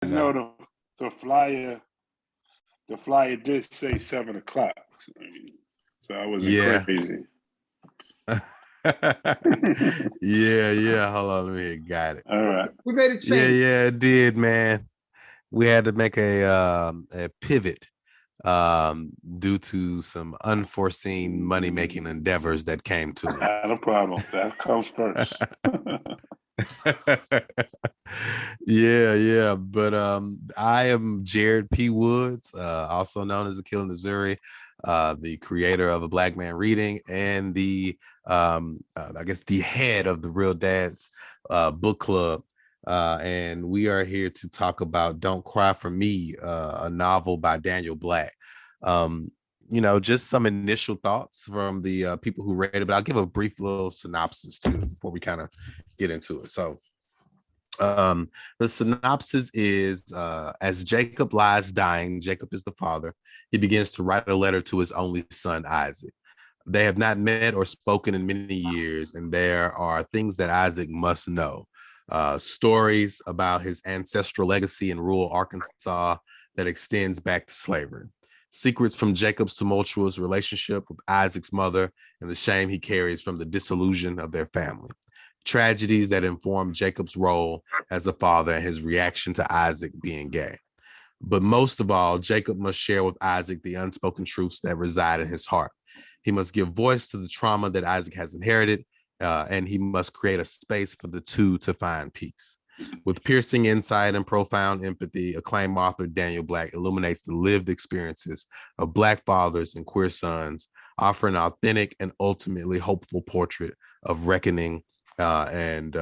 know the flyer did say 7 o'clock. So I wasn't Yeah. crazy. Yeah. Hold on, let me got it. All right. We made a change. Yeah, it did, man. We had to make a pivot due to some unforeseen money-making endeavors that came to it. Not a problem. That comes first. Yeah. But I am Jared P. Woods, also known as the Killer Missouri, the creator of A Black Man Reading and the I guess the head of the Real Dads book club. And we are here to talk about Don't Cry for Me, a novel by Daniel Black. Just some initial thoughts from the people who read it, but I'll give a brief little synopsis too before we kind of get into it. So the synopsis is as Jacob lies dying, Jacob is the father, he begins to write a letter to his only son, Isaac. They have not met or spoken in many years, and there are things that Isaac must know. Stories about his ancestral legacy in rural Arkansas that extends back to slavery. Secrets from Jacob's tumultuous relationship with Isaac's mother and the shame he carries from the disillusion of their family. Tragedies that inform Jacob's role as a father and his reaction to Isaac being gay. But most of all, Jacob must share with Isaac the unspoken truths that reside in his heart. He must give voice to the trauma that Isaac has inherited, and he must create a space for the two to find peace. With piercing insight and profound empathy, acclaimed author Daniel Black illuminates the lived experiences of Black fathers and queer sons, offering an authentic and ultimately hopeful portrait of reckoning and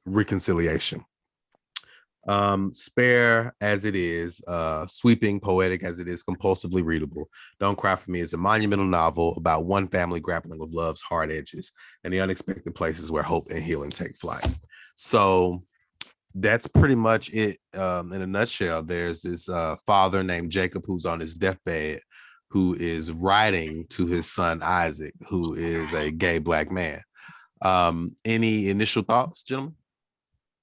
reconciliation. Spare as it is, sweeping, poetic as it is, compulsively readable, Don't Cry for Me is a monumental novel about one family grappling with love's hard edges and the unexpected places where hope and healing take flight. So that's pretty much it in a nutshell. There's this father named Jacob who's on his deathbed, who is writing to his son Isaac, who is a gay Black man. Any initial thoughts, gentlemen,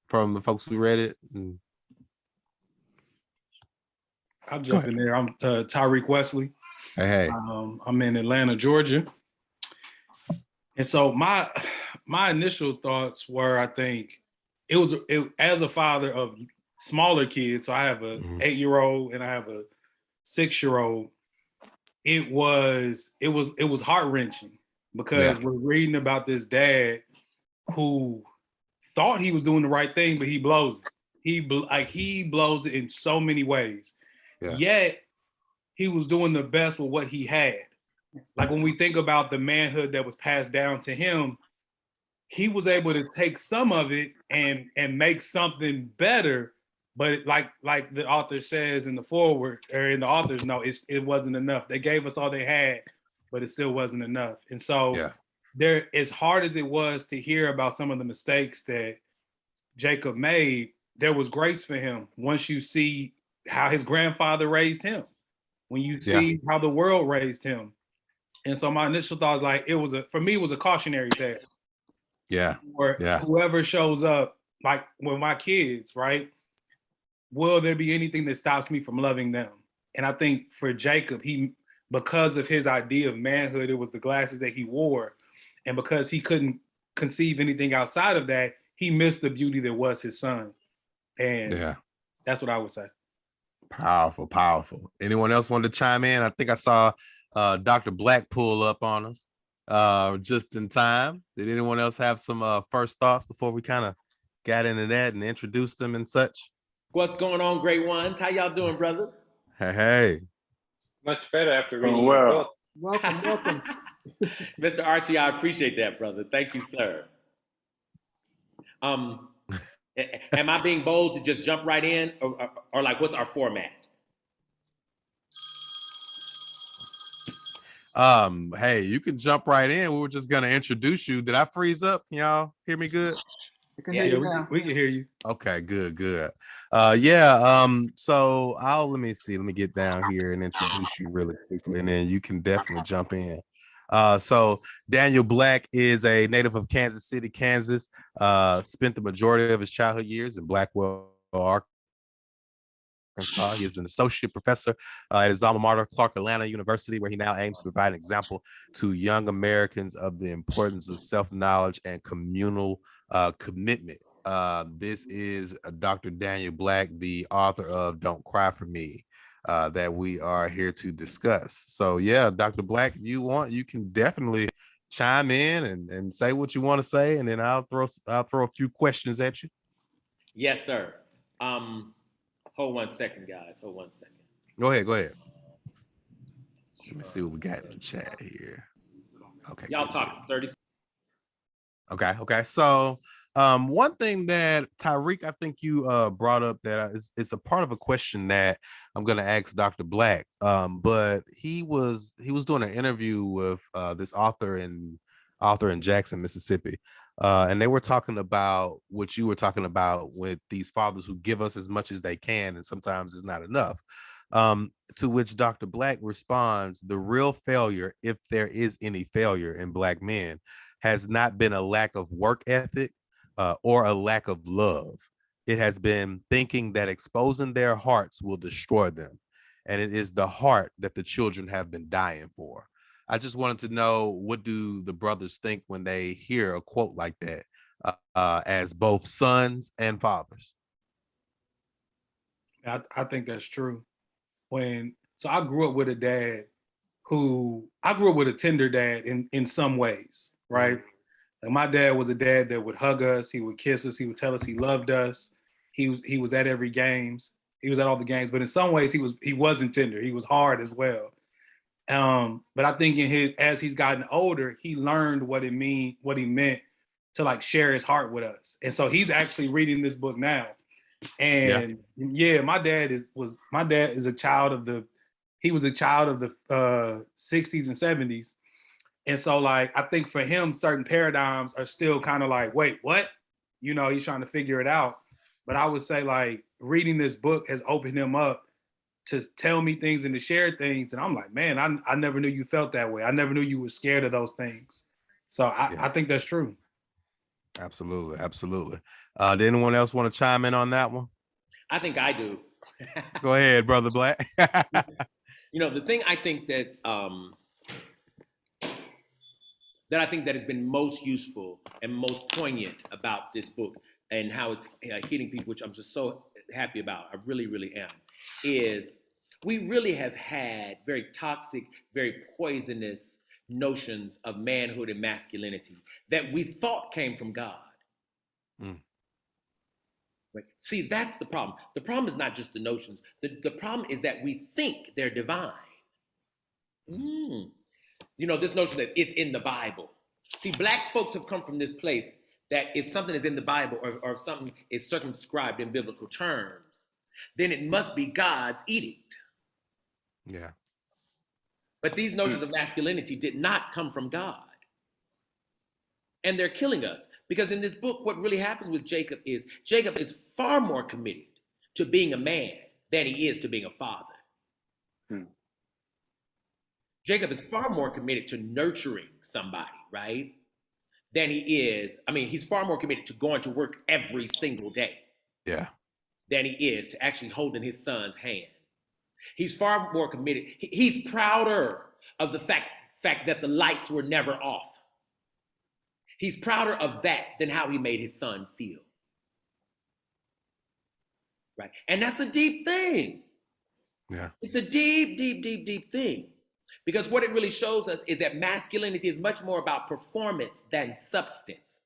from the folks who read it? I'll jump in there. I'm Tyreek Wesley. Hey. I'm in Atlanta, Georgia. And so my initial thoughts were, I think, it as a father of smaller kids, so I have a 8-year-old and I have a 6-year-old, it was heart-wrenching because we're reading about this dad who thought he was doing the right thing, but he blows it. He blows it in so many ways. Yet he was doing the best with what he had. Like when we think about the manhood that was passed down to him, he was able to take some of it and make something better. But like the author says in the foreword, or in the author's note, it wasn't enough. They gave us all they had, but it still wasn't enough. And so there, as hard as it was to hear about some of the mistakes that Jacob made, there was grace for him once you see how his grandfather raised him, when you see how the world raised him. And so my initial thought was for me, it was a cautionary tale. Whoever shows up, like with my kids, right? Will there be anything that stops me from loving them? And I think for Jacob, because of his idea of manhood, it was the glasses that he wore. And because he couldn't conceive anything outside of that, he missed the beauty that was his son. And that's what I would say. Powerful. Anyone else want to chime in? I think I saw Dr. Black pull up on us just in time. Did anyone else have some first thoughts before we kind of got into that and introduced them and such? What's going on, great ones? How y'all doing, brothers? Hey. Much better after reading your book. Welcome. Mr. Archie, I appreciate that, brother. Thank you, sir. Am I being bold to just jump right in, or like, what's our format? Hey, you can jump right in. We were just gonna introduce you. Did I freeze up? Can y'all hear me good? We can hear you. Okay, good. So let me get down here and introduce you really quickly, and then you can definitely jump in. So Daniel Black is a native of Kansas City, Kansas. Spent the majority of his childhood years in Blackwell, Arkansas. Arkansas. He is an associate professor at his alma mater, Clark Atlanta University, where he now aims to provide an example to young Americans of the importance of self-knowledge and communal commitment. This is Dr. Daniel Black, the author of Don't Cry for Me, that we are here to discuss. So yeah, Dr. Black, if you want, you can definitely chime in and say what you want to say, and then I'll throw a few questions at you. Yes, sir. Hold 1 second, guys. Hold 1 second. Go ahead. Let me see what we got in the chat here. Okay. Y'all talk 30 seconds. Okay. So one thing that Tyreek, I think you brought up that it's a part of a question that I'm going to ask Dr. Black. But he was doing an interview with this author in Jackson, Mississippi. And they were talking about what you were talking about with these fathers who give us as much as they can, and sometimes it's not enough. To which Dr. Black responds, the real failure, if there is any failure in Black men, has not been a lack of work ethic or a lack of love. It has been thinking that exposing their hearts will destroy them. And it is the heart that the children have been dying for. I just wanted to know, what do the brothers think when they hear a quote like that, as both sons and fathers? I think that's true. So I grew up with a dad I grew up with a tender dad in some ways, right? Like my dad was a dad that would hug us, he would kiss us, he would tell us he loved us. He was at every games. He was at all the games, but in some ways he wasn't tender. He was hard as well. But I think as he's gotten older, he learned what he meant to like share his heart with us. And so he's actually reading this book now. And my dad is a child of the 60s and 70s. And so like I think for him, certain paradigms are still kind of like, wait, what? He's trying to figure it out. But I would say like reading this book has opened him up to tell me things and to share things. And I'm like, man, I never knew you felt that way. I never knew you were scared of those things. So I think that's true. Absolutely. Did anyone else want to chime in on that one? I think I do. Go ahead, Brother Black. The thing I think that I think that has been most useful and most poignant about this book and how it's hitting people, which I'm just so happy about, I really, really am, is we really have had very toxic, very poisonous notions of manhood and masculinity that we thought came from God. Right? See, that's the problem. The problem is not just the notions. The problem is that we think they're divine. This notion that it's in the Bible. See, Black folks have come from this place that if something is in the Bible or if something is circumscribed in biblical terms, then it must be God's edict. Yeah. But these notions of masculinity did not come from God. And they're killing us. Because in this book, what really happens with Jacob is far more committed to being a man than he is to being a father. Jacob is far more committed to nurturing somebody, right? Than he is, he's far more committed to going to work every single day. Yeah. Than he is to actually holding his son's hand. He's far more committed. He's prouder of the fact that the lights were never off. He's prouder of that than how he made his son feel. Right? And that's a deep thing. Yeah. It's a deep, deep, deep, deep thing. Because what it really shows us is that masculinity is much more about performance than substance.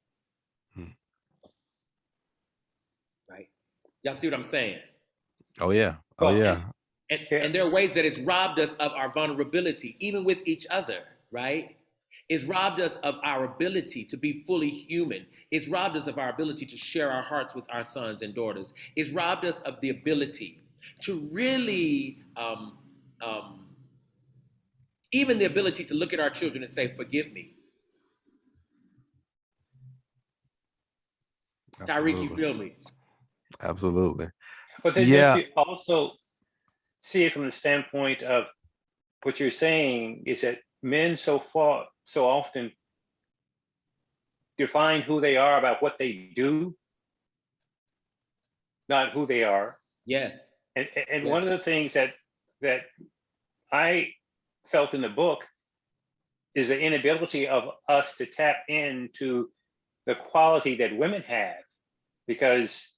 Right? Y'all see what I'm saying? Oh, yeah. And there are ways that it's robbed us of our vulnerability, even with each other, right? It's robbed us of our ability to be fully human. It's robbed us of our ability to share our hearts with our sons and daughters. It's robbed us of the ability to really, even the ability to look at our children and say, forgive me. Absolutely. Tyreek, you feel me? Absolutely. But then you also see it from the standpoint of what you're saying is that men so often define who they are about what they do, not who they are. Yes. And Yeah. one of the things that I felt in the book is the inability of us to tap into the quality that women have, because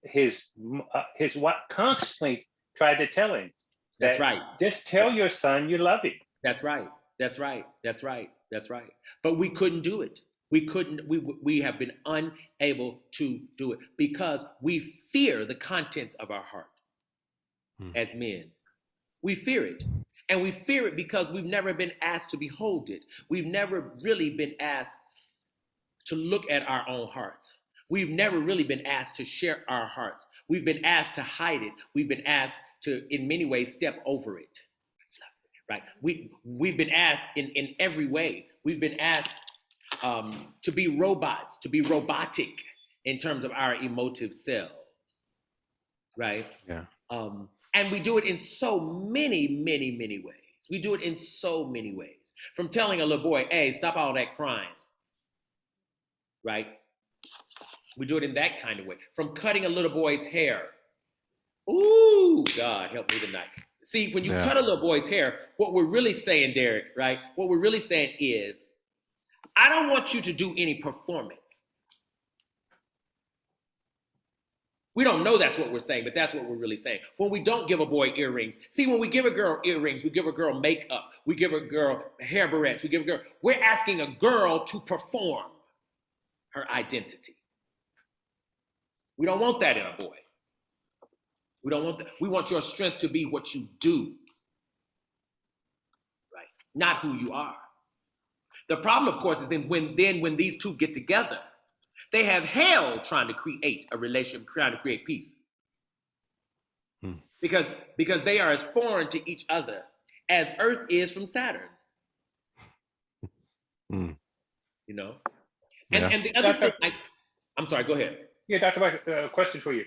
his wife constantly tried to tell him That's that, right. just tell your son you love him. That's right. That's right. That's right. That's right. But we couldn't do it. We couldn't. We have been unable to do it because we fear the contents of our heart as men. We fear it. And we fear it because we've never been asked to behold it. We've never really been asked to look at our own hearts. We've never really been asked to share our hearts. We've been asked to hide it. We've been asked to, in many ways, step over it. Right? We've been asked in every way. We've been asked to be robots, to be robotic in terms of our emotive selves. Right? Yeah. And we do it in so many, many, many ways. We do it in so many ways. From telling a little boy, hey, stop all that crying. Right? We do it in that kind of way. From cutting a little boy's hair. Ooh, God, help me tonight. See, when you cut a little boy's hair, what we're really saying, Derek, right? What we're really saying is, I don't want you to do any performance. We don't know that's what we're saying, but that's what we're really saying. When we don't give a boy earrings, see, when we give a girl earrings, we give a girl makeup, we give a girl hair barrettes, we're asking a girl to perform her identity. We don't want that in a boy. We don't want that. We want your strength to be what you do, right? Not who you are. The problem, of course, is when these two get together, they have hell trying to create a relationship, trying to create peace. Because they are as foreign to each other as Earth is from Saturn. You know? And the other thing, I'm sorry, go ahead. Yeah, Dr. Mike, a question for you.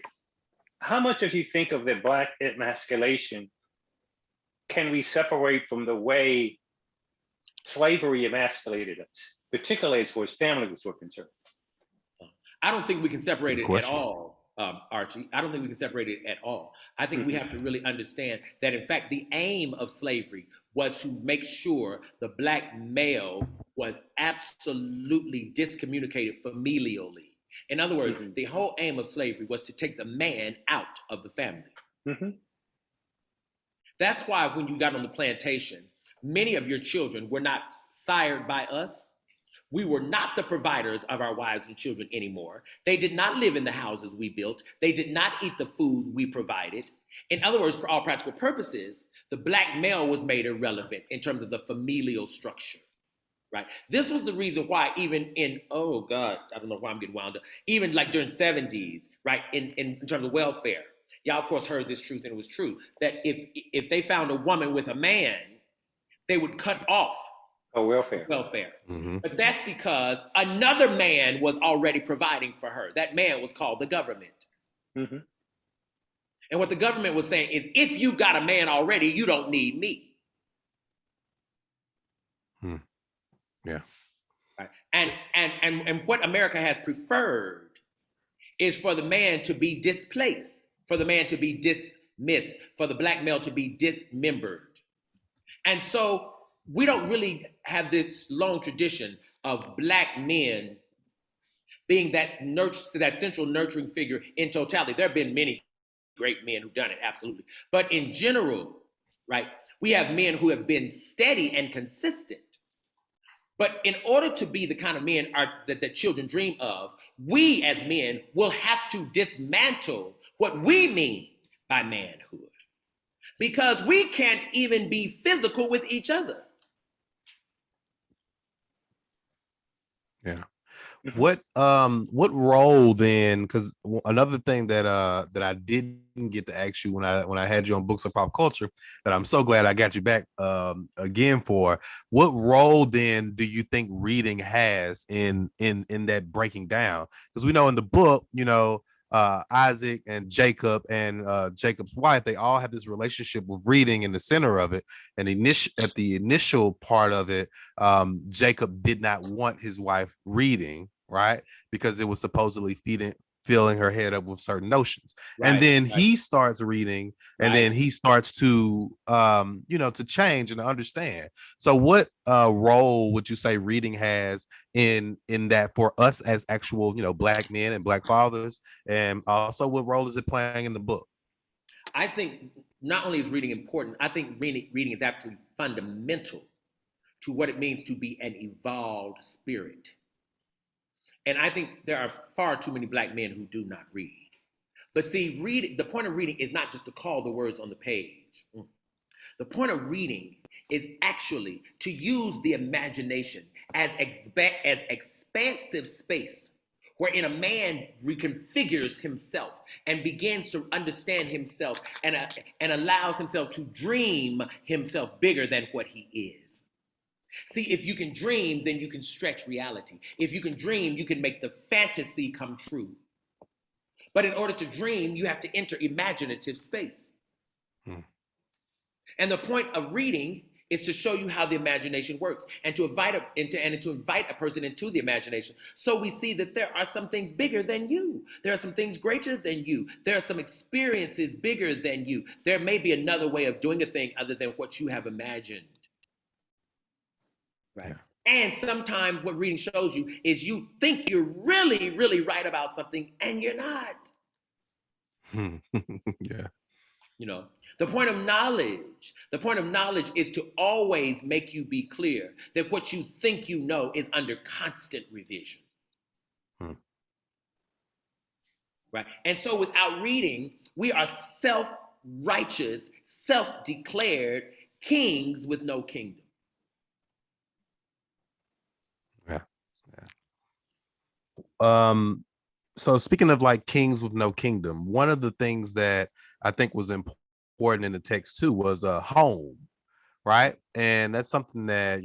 How much of you think of the Black emasculation can we separate from the way slavery emasculated us, particularly as far as families were concerned? I don't think we can separate it at all, Archie. I don't think we can separate it at all. I think we have to really understand that, in fact, the aim of slavery was to make sure the Black male was absolutely discommunicated familially. In other words, the whole aim of slavery was to take the man out of the family. That's why when you got on the plantation, many of your children were not sired by us. We were not the providers of our wives and children anymore. They did not live in the houses we built. They did not eat the food we provided. In other words, for all practical purposes, the Black male was made irrelevant in terms of the familial structure, right? This was the reason why even in, oh God, I don't know why I'm getting wound up, even like during 70s, right, in terms of welfare, y'all of course heard this truth, and it was true, that if they found a woman with a man, they would cut off welfare. But that's because another man was already providing for her. That man was called the government. And what the government was saying is, if you got a man already, you don't need me. Yeah. Right? And what America has preferred is for the man to be displaced, for the man to be dismissed, for the Black male to be dismembered. And so we don't really have this long tradition of Black men being that central nurturing figure in totality. There have been many great men who've done it, absolutely. But in general, right, we have men who have been steady and consistent. But in order to be the kind of men that children dream of, we as men will have to dismantle what we mean by manhood. Because we can't even be physical with each other. Yeah. What role then? Because another thing that I didn't get to ask you when I had you on Books of Pop Culture, that I'm so glad I got you back again for. What role then do you think reading has in that breaking down? Because we know in the book, you know, Isaac and Jacob and Jacob's wife, they all have this relationship with reading in the center of it. And at the initial part of it, Jacob did not want his wife reading, right? Because it was supposedly feeding filling her head up with certain notions. Right, And then right. he starts reading, and then Right. he starts to to change and to understand. So what role would you say reading has in that for us as actual, Black men and Black fathers? And also, what role is it playing in the book? I think not only is reading important, I think reading is absolutely fundamental to what it means to be an evolved spirit. And I think there are far too many Black men who do not read. But see, the point of reading is not just to call the words on the page. The point of reading is actually to use the imagination as expansive space wherein a man reconfigures himself and begins to understand himself and allows himself to dream himself bigger than what he is. See, if you can dream, then you can stretch reality. If you can dream, you can make the fantasy come true. But in order to dream, you have to enter imaginative space. And the point of reading is to show you how the imagination works and to invite a person into the imagination. So we see that there are some things bigger than you. There are some things greater than you. There are some experiences bigger than you. There may be another way of doing a thing other than what you have imagined. Right. Yeah. And sometimes what reading shows you is you think you're really, really right about something and you're not. Yeah. The point of knowledge is to always make you be clear that what you think you know is under constant revision. Right. And so without reading, we are self-righteous, self-declared kings with no kingdom. So speaking of like kings with no kingdom, one of the things that I think was important in the text too was a home, right? And that's something that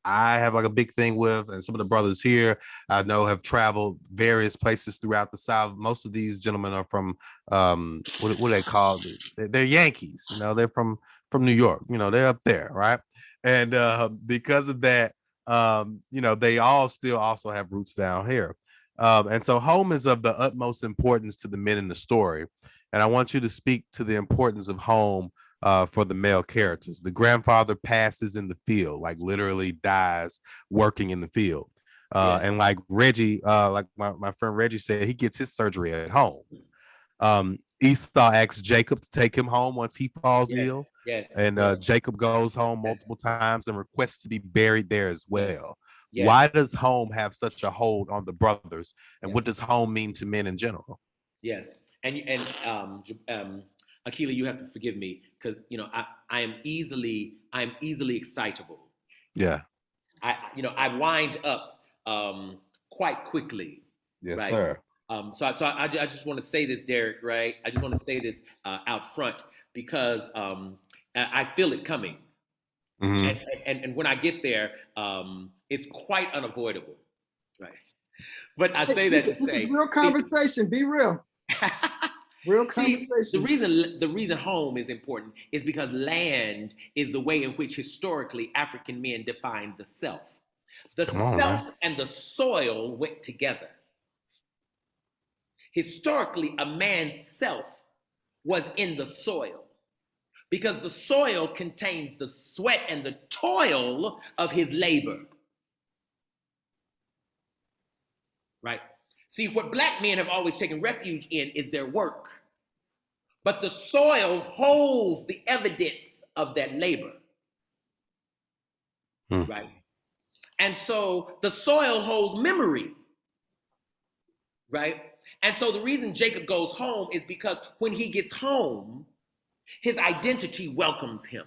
I have like a big thing with, and some of the brothers here I know have traveled various places throughout the South. Most of these gentlemen are from what do they call it? They're Yankees, they're from New York, they're up there, right? And because of that, they all still also have roots down here. And so home is of the utmost importance to the men in the story. And I want you to speak to the importance of home for the male characters. The grandfather passes in the field, like literally dies working in the field. And like Reggie, like my friend Reggie said, he gets his surgery at home. Esau asks Jacob to take him home once he falls ill. And Jacob goes home multiple times and requests to be buried there as well. Why does home have such a hold on the brothers, and what does home mean to men in general? Yes, and Akila, you have to forgive me because I'm easily excitable. Yeah, I wind up quite quickly. Yes, right? Sir. So I just want to say this, Derek. Right? I just want to say this out front because I feel it coming. Mm-hmm. And when I get there, it's quite unavoidable, right? But I say that to say this is real conversation. Be real. Real conversation. See, the reason home is important is because land is the way in which historically African men defined the self. The self and the soil went together. Historically, a man's self was in the soil, because the soil contains the sweat and the toil of his labor. Right? See, what Black men have always taken refuge in is their work. But the soil holds the evidence of that labor. Right? And so the soil holds memory. Right? And so the reason Jacob goes home is because when he gets home, his identity welcomes him.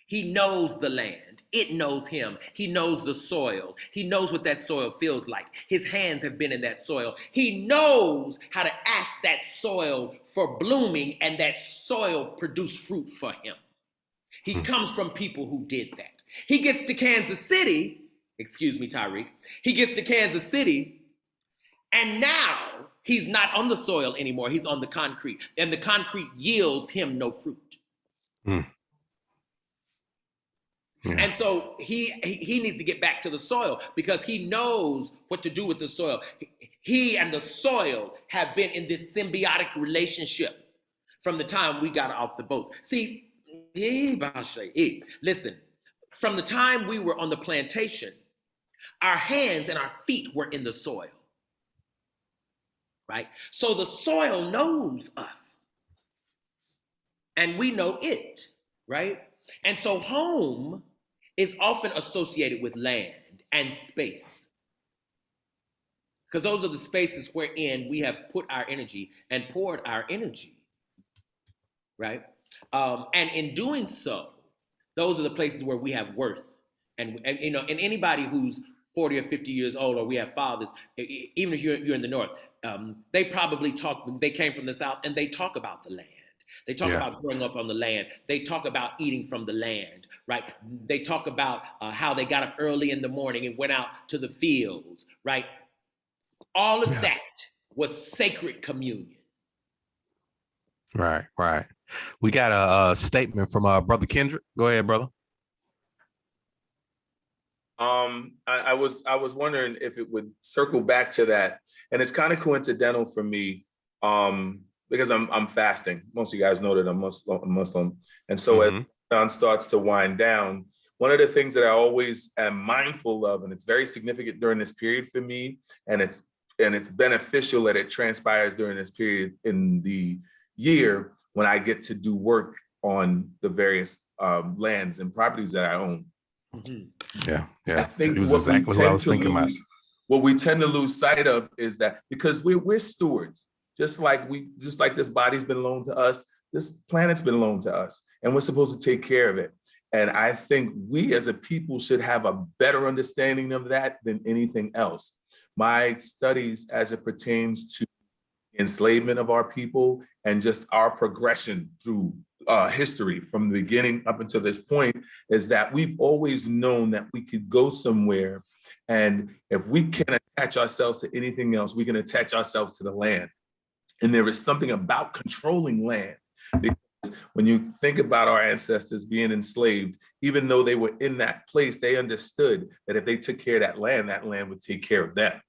He knows the land. It knows him. He knows the soil. He knows what that soil feels like. His hands have been in that soil. He knows how to ask that soil for blooming and that soil produce fruit for him. He comes from people who did that. He gets to Kansas City, excuse me, Tyreek. He gets to Kansas City, and now he's not on the soil anymore. He's on the concrete, and the concrete yields him no fruit. Yeah. And so he needs to get back to the soil because he knows what to do with the soil. He and the soil have been in this symbiotic relationship from the time we got off the boats. See, listen, from the time we were on the plantation, our hands and our feet were in the soil, right? So the soil knows us and we know it, right? And so home is often associated with land and space, because those are the spaces wherein we have put our energy and poured our energy, right? And in doing so, those are the places where we have worth. And you know, and anybody who's 40 or 50 years old, or we have fathers, even if you're in the North, they probably they came from the South and they talk about the land. They talk about growing up on the land. They talk about eating from the land, right? They talk about how they got up early in the morning and went out to the fields, right? All of that was sacred communion. Right, right. We got a statement from Brother Kendrick. Go ahead, brother. I was wondering if it would circle back to that, and it's kind of coincidental for me, because I'm fasting. Most of you guys know that I'm Muslim, and so as Ramadan starts to wind down, one of the things that I always am mindful of, and it's very significant during this period for me, and it's beneficial that it transpires during this period in the year when I get to do work on the various lands and properties that I own. Yeah. I think it was what exactly what I was thinking about. What we tend to lose sight of is that because we're stewards, just like this body's been loaned to us, this planet's been loaned to us, and we're supposed to take care of it. And I think we as a people should have a better understanding of that than anything else. My studies as it pertains to enslavement of our people and just our progression through history from the beginning up until this point is that we've always known that we could go somewhere, and if we can attach ourselves to anything else, we can attach ourselves to the land. And there is something about controlling land, because when you think about our ancestors being enslaved, even though they were in that place, they understood that if they took care of that land would take care of them.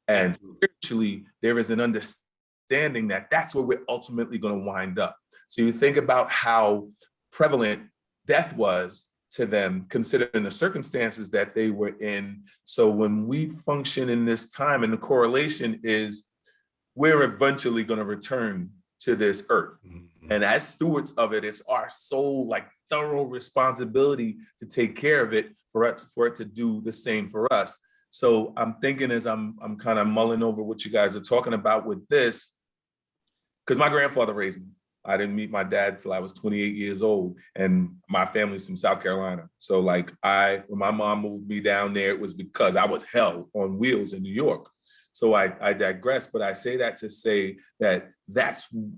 And spiritually, there is an understanding that that's where we're ultimately going to wind up. So you think about how prevalent death was to them, considering the circumstances that they were in. So when we function in this time, and the correlation is we're eventually going to return to this earth. And as stewards of it, it's our sole, thorough responsibility to take care of it, for it to do the same for us. So I'm thinking, as I'm kind of mulling over what you guys are talking about with this, because my grandfather raised me. I didn't meet my dad till I was 28 years old, and my family's from South Carolina. So when my mom moved me down there, it was because I was hell on wheels in New York. So I digress, but I say that to say that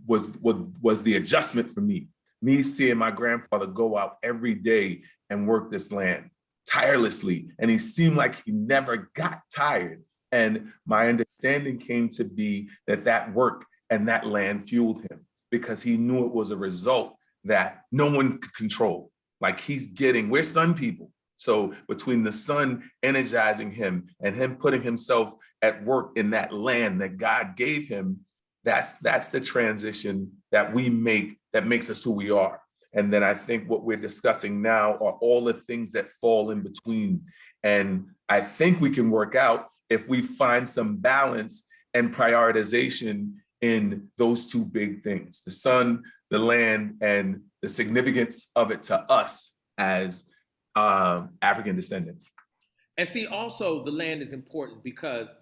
was the adjustment for me. Me seeing my grandfather go out every day and work this land tirelessly, and he seemed like he never got tired. And my understanding came to be that work and that land fueled him, because he knew it was a result that no one could control. We're sun people. So between the sun energizing him and him putting himself at work in that land that God gave him, that's the transition that we make that makes us who we are. And then I think what we're discussing now are all the things that fall in between. And I think we can work out if we find some balance and prioritization in those two big things: the sun, the land, and the significance of it to us as African descendants. And see, also the land is important because,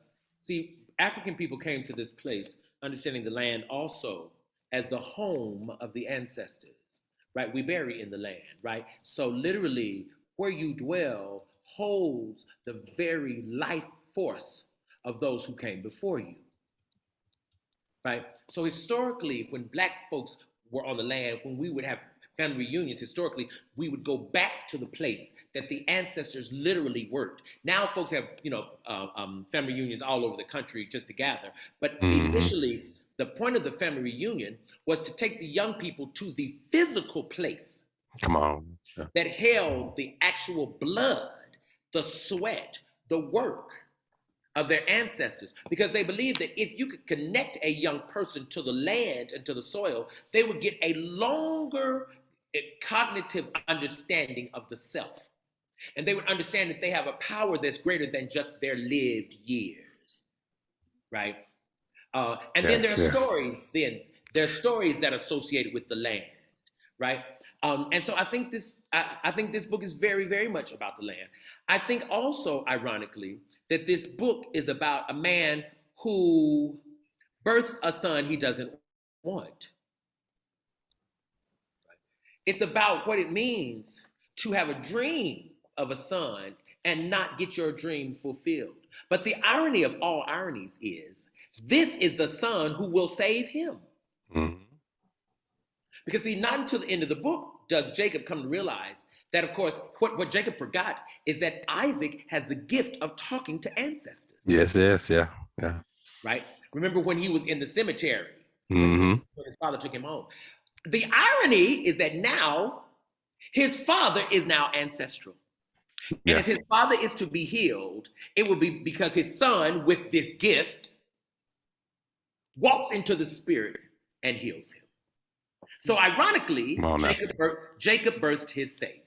see, African people came to this place understanding the land also as the home of the ancestors, right? We bury in the land, right? So literally, where you dwell holds the very life force of those who came before you, right? So historically, when Black folks were on the land, when we would have family reunions, historically, we would go back to the place that the ancestors literally worked. Now folks have, family reunions all over the country just to gather. But initially, the point of the family reunion was to take the young people to the physical place Come on. Yeah. that held the actual blood, the sweat, the work of their ancestors, because they believed that if you could connect a young person to the land and to the soil, they would get a longer cognitive understanding of the self. And they would understand that they have a power that's greater than just their lived years, right? And then there are stories. Then there are stories that are associated with the land, right? And so I think this book is very, very much about the land. I think also, ironically, that this book is about a man who births a son he doesn't want. It's about what it means to have a dream of a son and not get your dream fulfilled. But the irony of all ironies is this is the son who will save him. Mm-hmm. Because see, not until the end of the book does Jacob come to realize that, of course, what Jacob forgot is that Isaac has the gift of talking to ancestors. Yes, yeah. Right? Remember when he was in the cemetery, Mm-hmm. when his father took him home. The irony is that now his father is now ancestral. And if his father is to be healed, it will be because his son, with this gift, walks into the spirit and heals him. So ironically, Jacob birthed his savior.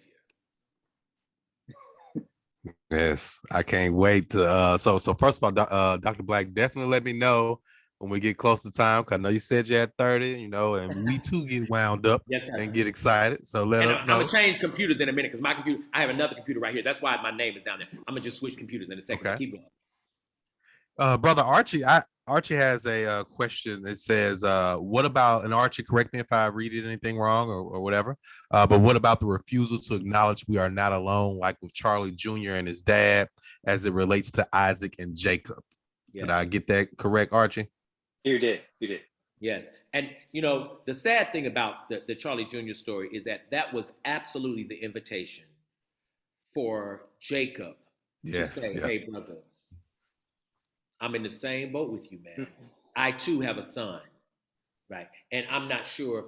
Yes, I can't wait to. So first of all, Dr. Black, definitely let me know when we get close to time, because I know you said you had 30, and we too get wound up and get excited. So let us know. I'm gonna change computers in a minute because my computer, I have another computer right here. That's why my name is down there. I'm gonna just switch computers in a second. Okay. Keep going. Brother Archie, Archie has a question that says, what about, and Archie, correct me if I read anything wrong or whatever, but what about the refusal to acknowledge we are not alone, like with Charlie Jr. and his dad, as it relates to Isaac and Jacob? Yes. Did I get that correct, Archie? You did. Yes. And, the sad thing about the Charlie Jr. story is that was absolutely the invitation for Jacob to say, hey, brother, I'm in the same boat with you, man. I too have a son, right? And I'm not sure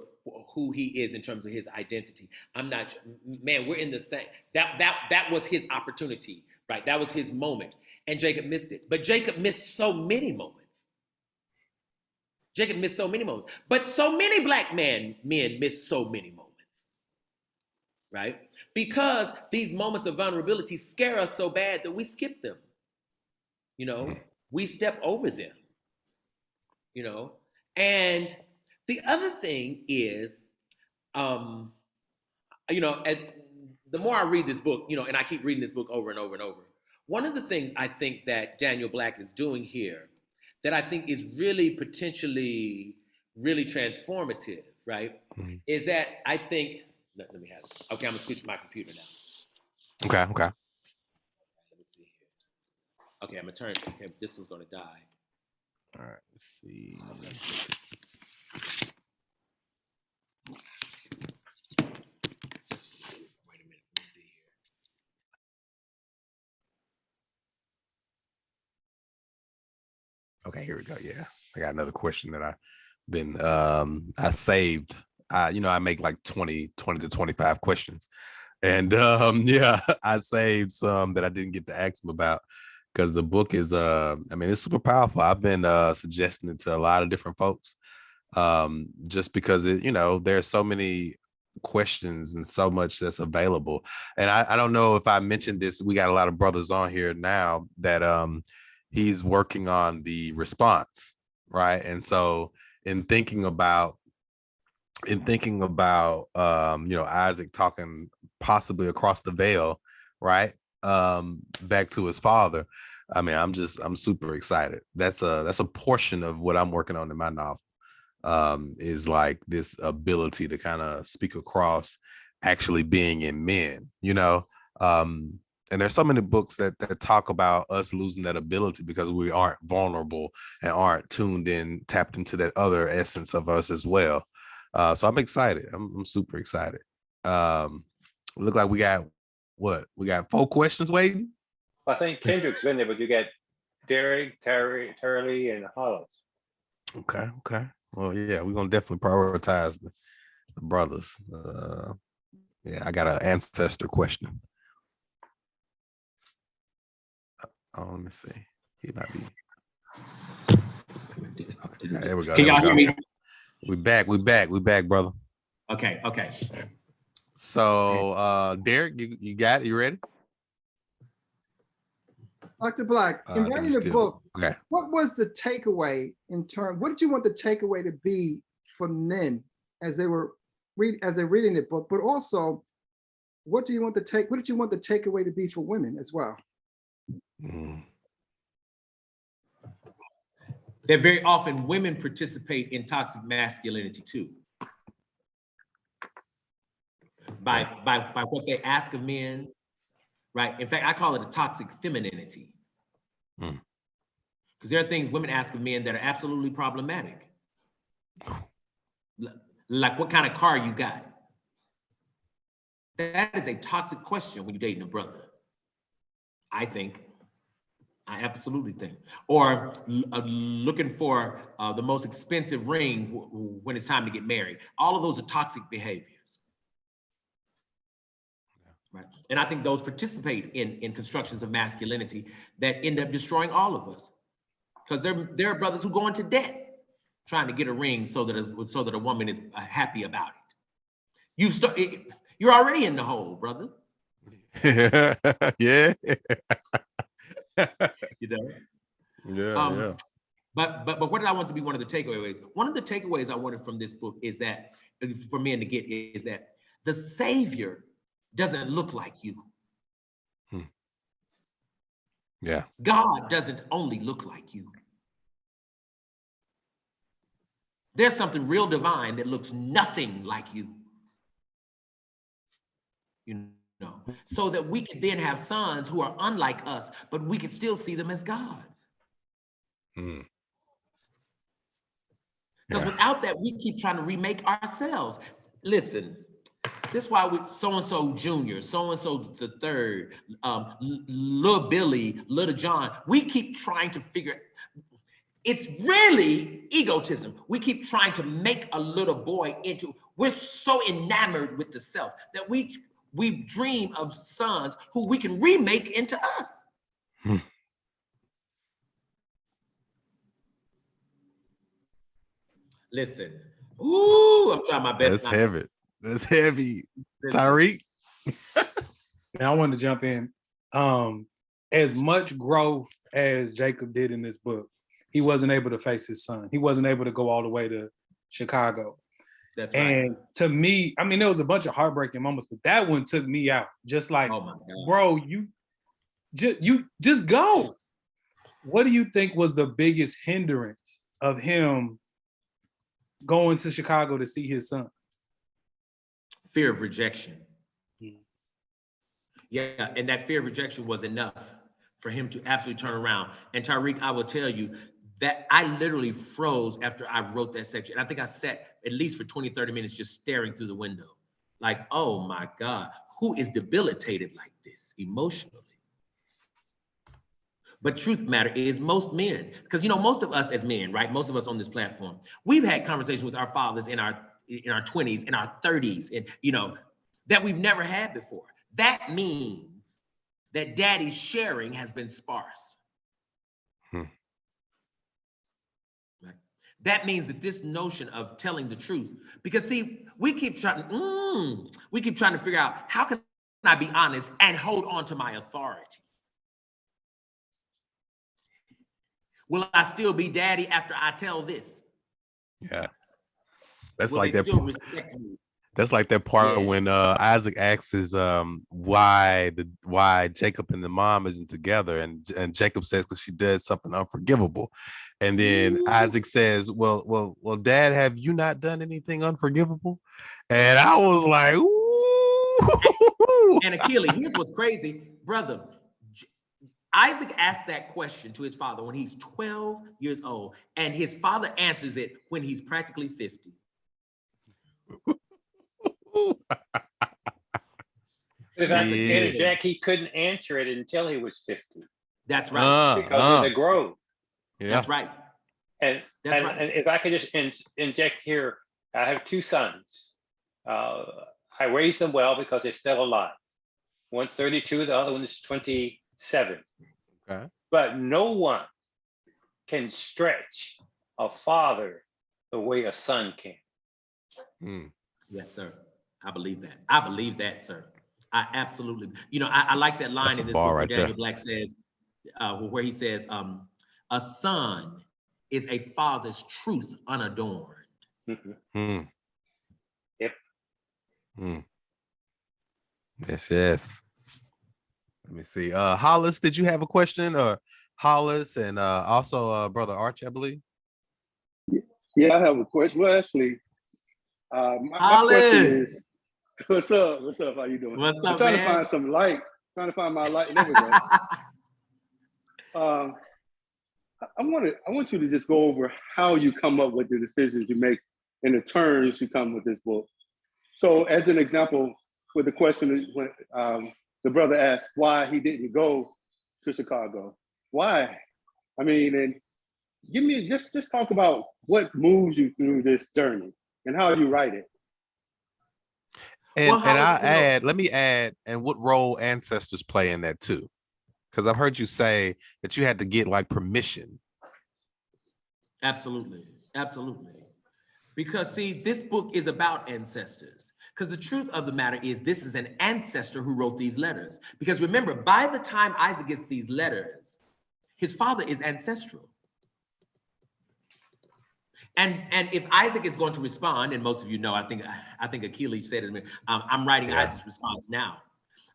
who he is in terms of his identity. Man, we're in the same, that was his opportunity, right? That was his moment. And Jacob missed it. But Jacob missed so many moments. But so many black men miss so many moments, right? Because these moments of vulnerability scare us so bad that we skip them, we step over them, And the other thing is, the more I read this book, and I keep reading this book over and over and over, one of the things I think that Daniel Black is doing here that I think is really potentially really transformative, right? Mm-hmm. Is that I think, let me have it. Okay, I'm gonna switch my computer now. Okay. Let me see here. Okay, I'm gonna turn, okay, this one's gonna die. All right, let's see. Wait a minute, let me see here. Okay, here we go. Yeah, I got another question that I saved. I make like 20 to 25 questions. And I saved some that I didn't get to ask them about because the book is it's super powerful. I've been suggesting it to a lot of different folks. Just because there's so many questions and so much that's available. And I don't know if I mentioned this, we got a lot of brothers on here now that he's working on the response, right? And so in thinking about Isaac talking possibly across the veil, right? Back to his father. I'm super excited. That's a portion of what I'm working on in my novel. Is like this ability to kind of speak across actually being in men, and there's so many books that talk about us losing that ability because we aren't vulnerable and aren't tapped into that other essence of us as well. So I'm excited. I'm super excited. Look like we got 4 questions waiting. I think Kendrick's been there, but you got Derek, Turley, and Hollis. Okay. Well, yeah, we're gonna definitely prioritize the brothers. Yeah, I got an ancestor question. Oh, let me see. He might be. Okay, there we go. Can There we y'all go. hear me? We back, brother. Okay. So Derek, you got it? You ready? Dr. Black, in I think writing you the still- book, Okay. what was the takeaway in terms, what did you want the takeaway to be for men as they're reading the book, but also what did you want the takeaway to be for women as well? Mm. That very often women participate in toxic masculinity too. By what they ask of men, right? In fact, I call it a toxic femininity. Because there are things women ask of men that are absolutely problematic. Like what kind of car you got? That is a toxic question when you're dating a brother. I absolutely think. Or looking for the most expensive ring when it's time to get married. All of those are toxic behaviors. Right. And I think those participate in constructions of masculinity that end up destroying all of us. Because there are brothers who go into debt trying to get a ring so that a woman is happy about it. You're already in the hole, brother. Yeah. You know. Yeah. But what did I want to be one of the takeaways? One of the takeaways I wanted from this book is that for men to get is that the Savior doesn't look like you. Yeah. God doesn't only look like you. There's something real divine that looks nothing like you. You know, so that we could then have sons who are unlike us, but we can still see them as God. Because without that, we keep trying to remake ourselves. Listen, this is why we so-and-so junior, so-and-so the third, little Billy, little John, we keep trying to figure, it's really egotism. We keep trying to make a little boy into, we're so enamored with the self that we dream of sons who we can remake into us. Listen, ooh, I'm trying my best. That's heavy. Tyreek. Now I wanted to jump in. As much growth as Jacob did in this book, he wasn't able to face his son. He wasn't able to go all the way to Chicago. That's right. And to me, I mean, there was a bunch of heartbreaking moments, but that one took me out. Just like, oh my God, bro, you just go. What do you think was the biggest hindrance of him going to Chicago to see his son? Fear of rejection. Yeah, and that fear of rejection was enough for him to absolutely turn around. And Tyreek, I will tell you that I literally froze after I wrote that section. I think I sat at least for 20, 30 minutes just staring through the window. Like, oh my God, who is debilitated like this emotionally? But truth matter is most men, because most of us as men, right? Most of us on this platform, we've had conversations with our fathers in our 20s, in our 30s, and that we've never had before. That means that daddy's sharing has been sparse. Right? That means that this notion of telling the truth, because see, we keep trying to figure out how can I be honest and hold on to my authority. Will I still be daddy after I tell this? Yeah. That's Will like they that. still respect me? That's like that part when Isaac asks why Jacob and the mom isn't together, and Jacob says because she did something unforgivable, and then Isaac says, well, Dad, have you not done anything unforgivable? And I was like, ooh. And Achilles, here's what's crazy, brother. Isaac asked that question to his father when he's 12 years old, and his father answers it when he's practically 50. If I could interject, he couldn't answer it until he was 50. That's right. Because of the growth. Yeah. That's right. And if I could just inject here, I have two sons. I raised them well because they're still alive. One's 32, the other one is 27. Okay. But no one can stretch a father the way a son can. Mm. Yes, sir. I believe that. I believe that, sir. I absolutely, I like that line That's a in this bar book where right Daniel there. Black says, where he says, a son is a father's truth unadorned. Mhm. Mm. Yep. Mm. Yes, yes. Let me see. Hollis, did you have a question? Or Hollis and also Brother Arch, I believe. Yeah, I have a question. Well, actually, my question Hollis! is, what's up? What's up? How you doing? What's I'm up, trying to man? find some light. Trying to find my light. There we go. I want you to just go over how you come up with the decisions you make and the terms you come with this book. So, as an example, with the question when the brother asked why he didn't go to Chicago, why? I mean, and give me just talk about what moves you through this journey and how you write it. And Well, Hollis, let me add, and what role ancestors play in that too? Because I've heard you say that you had to get like permission. absolutely, absolutely. Because see, this book is about ancestors. Because the truth of the matter is this is an ancestor who wrote these letters. Because remember, by the time Isaac gets these letters, his father is ancestral. And if Isaac is going to respond, and most of you know, I think Achilles said it to me, I'm writing Isaac's response now.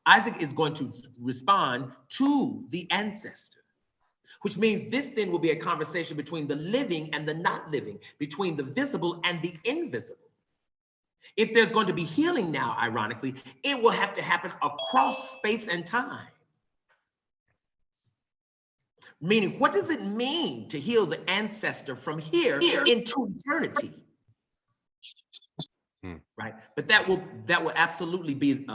Isaac is going to respond to the ancestor, which means this then will be a conversation between the living and the not living, between the visible and the invisible. If there's going to be healing now, ironically, it will have to happen across space and time. Meaning, what does it mean to heal the ancestor from here into eternity? Right? But that will absolutely be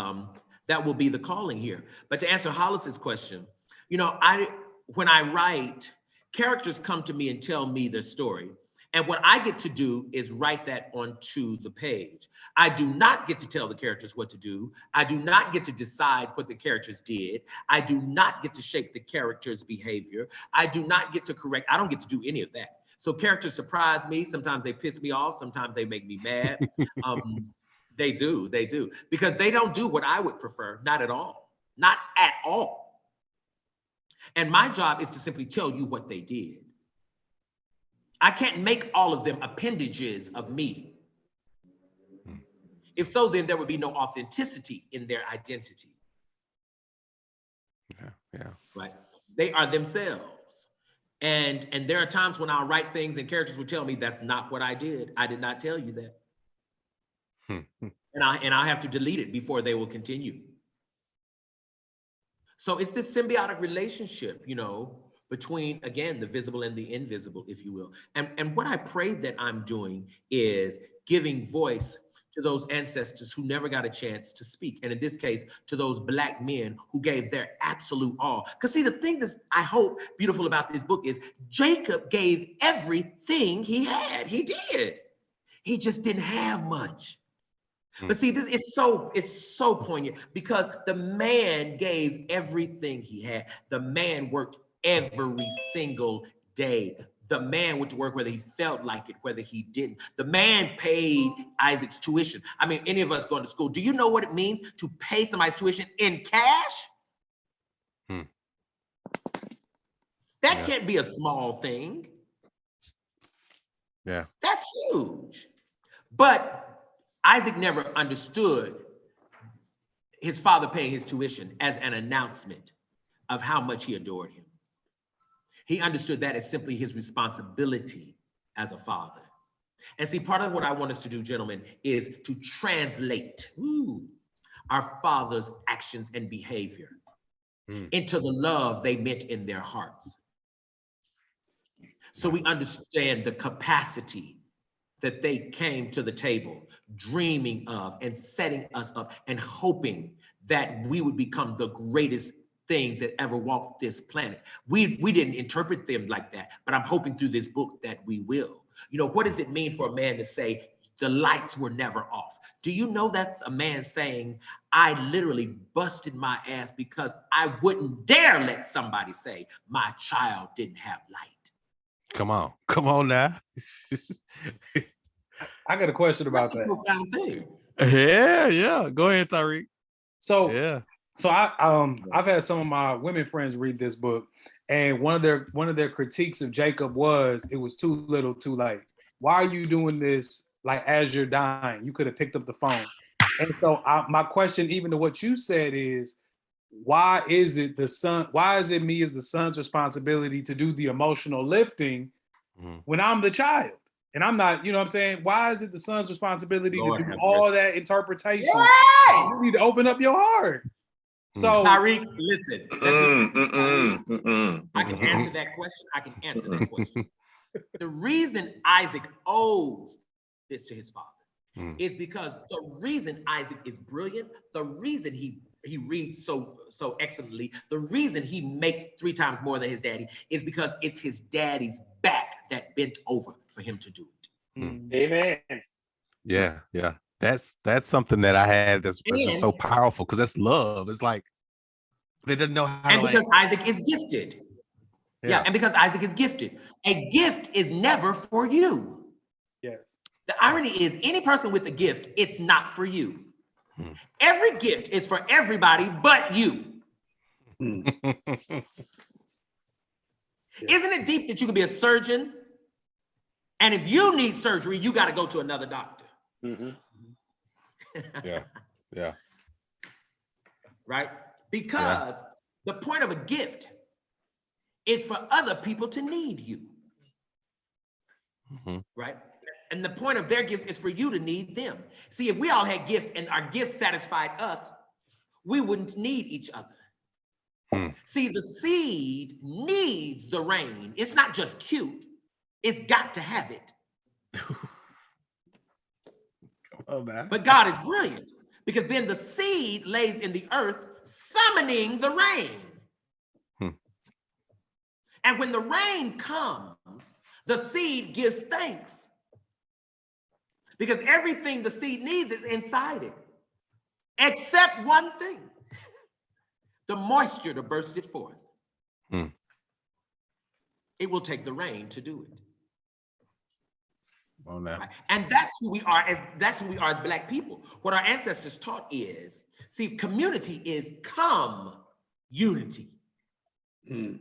that will be the calling here. But to answer Hollis's question, when I write, characters come to me and tell me their story. And what I get to do is write that onto the page. I do not get to tell the characters what to do. I do not get to decide what the characters did. I do not get to shape the characters' behavior. I do not get to correct. I don't get to do any of that. So characters surprise me. Sometimes they piss me off. Sometimes they make me mad. They do. Because they don't do what I would prefer. Not at all. Not at all. And my job is to simply tell you what they did. I can't make all of them appendages of me. If so, then there would be no authenticity in their identity. Yeah. Right? They are themselves. And there are times when I'll write things and characters will tell me that's not what I did. I did not tell you that. And I have to delete it before they will continue. So it's this symbiotic relationship, between, again, the visible and the invisible, if you will. And what I pray that I'm doing is giving voice to those ancestors who never got a chance to speak. And in this case, to those Black men who gave their absolute all. Because see, the thing that's, I hope, beautiful about this book is Jacob gave everything he had. He did. He just didn't have much. But see, this is so poignant because the man gave everything he had. The man worked every single day. The man went to work whether he felt like it, whether he didn't. The man paid Isaac's tuition. I mean, any of us going to school, do you know what it means to pay somebody's tuition in cash? That can't be a small thing. Yeah. That's huge. But Isaac never understood his father paying his tuition as an announcement of how much he adored him. He understood that as simply his responsibility as a father. And see, part of what I want us to do, gentlemen, is to translate our father's actions and behavior into the love they meant in their hearts. So we understand the capacity that they came to the table dreaming of and setting us up and hoping that we would become the greatest things that ever walked this planet. We didn't interpret them like that, but I'm hoping through this book that we will. What does it mean for a man to say, the lights were never off. Do you know that's a man saying, I literally busted my ass because I wouldn't dare let somebody say my child didn't have light. Come on now. I got a question about That's a that. profound thing. Yeah. Go ahead, Tyreek. So, Yeah. so I've had some of my women friends read this book, and one of their critiques of Jacob was it was too little, too late. Why are you doing this like as you're dying? You could have picked up the phone. And so my question, even to what you said, is why is it me as the son's responsibility to do the emotional lifting when I'm the child? And I'm not, you know what I'm saying? Why is it the son's responsibility Lord to do have all mercy. that interpretation? Yay! You need to open up your heart. So Tyreek, listen. I can answer Mm. that question. The reason Isaac owes this to his father is because the reason Isaac is brilliant, the reason he reads so excellently, the reason he makes 3 times more than his daddy is because it's his daddy's back that bent over for him to do it. Amen. Yeah. That's something that I had that's just so And, powerful because that's love. It's like they didn't know how to and because Isaac is gifted. Yeah, and because Isaac is gifted. A gift is never for you. yes. The irony is any person with a gift, it's not for you. Every gift is for everybody but you. Isn't it deep that you could be a surgeon, and if you need surgery, you got to go to another doctor? Yeah. Right? Because the point of a gift is for other people to need you. Right? And the point of their gifts is for you to need them. See, if we all had gifts and our gifts satisfied us, we wouldn't need each other. See, the seed needs the rain. It's not just cute. It's got to have it. But God is brilliant because then the seed lays in the earth, summoning the rain. And when the rain comes, the seed gives thanks because everything the seed needs is inside it, except one thing, the moisture to burst it forth. It will take the rain to do it. Right? And that's who we are as Black people. What our ancestors taught is, see, community is unity. I've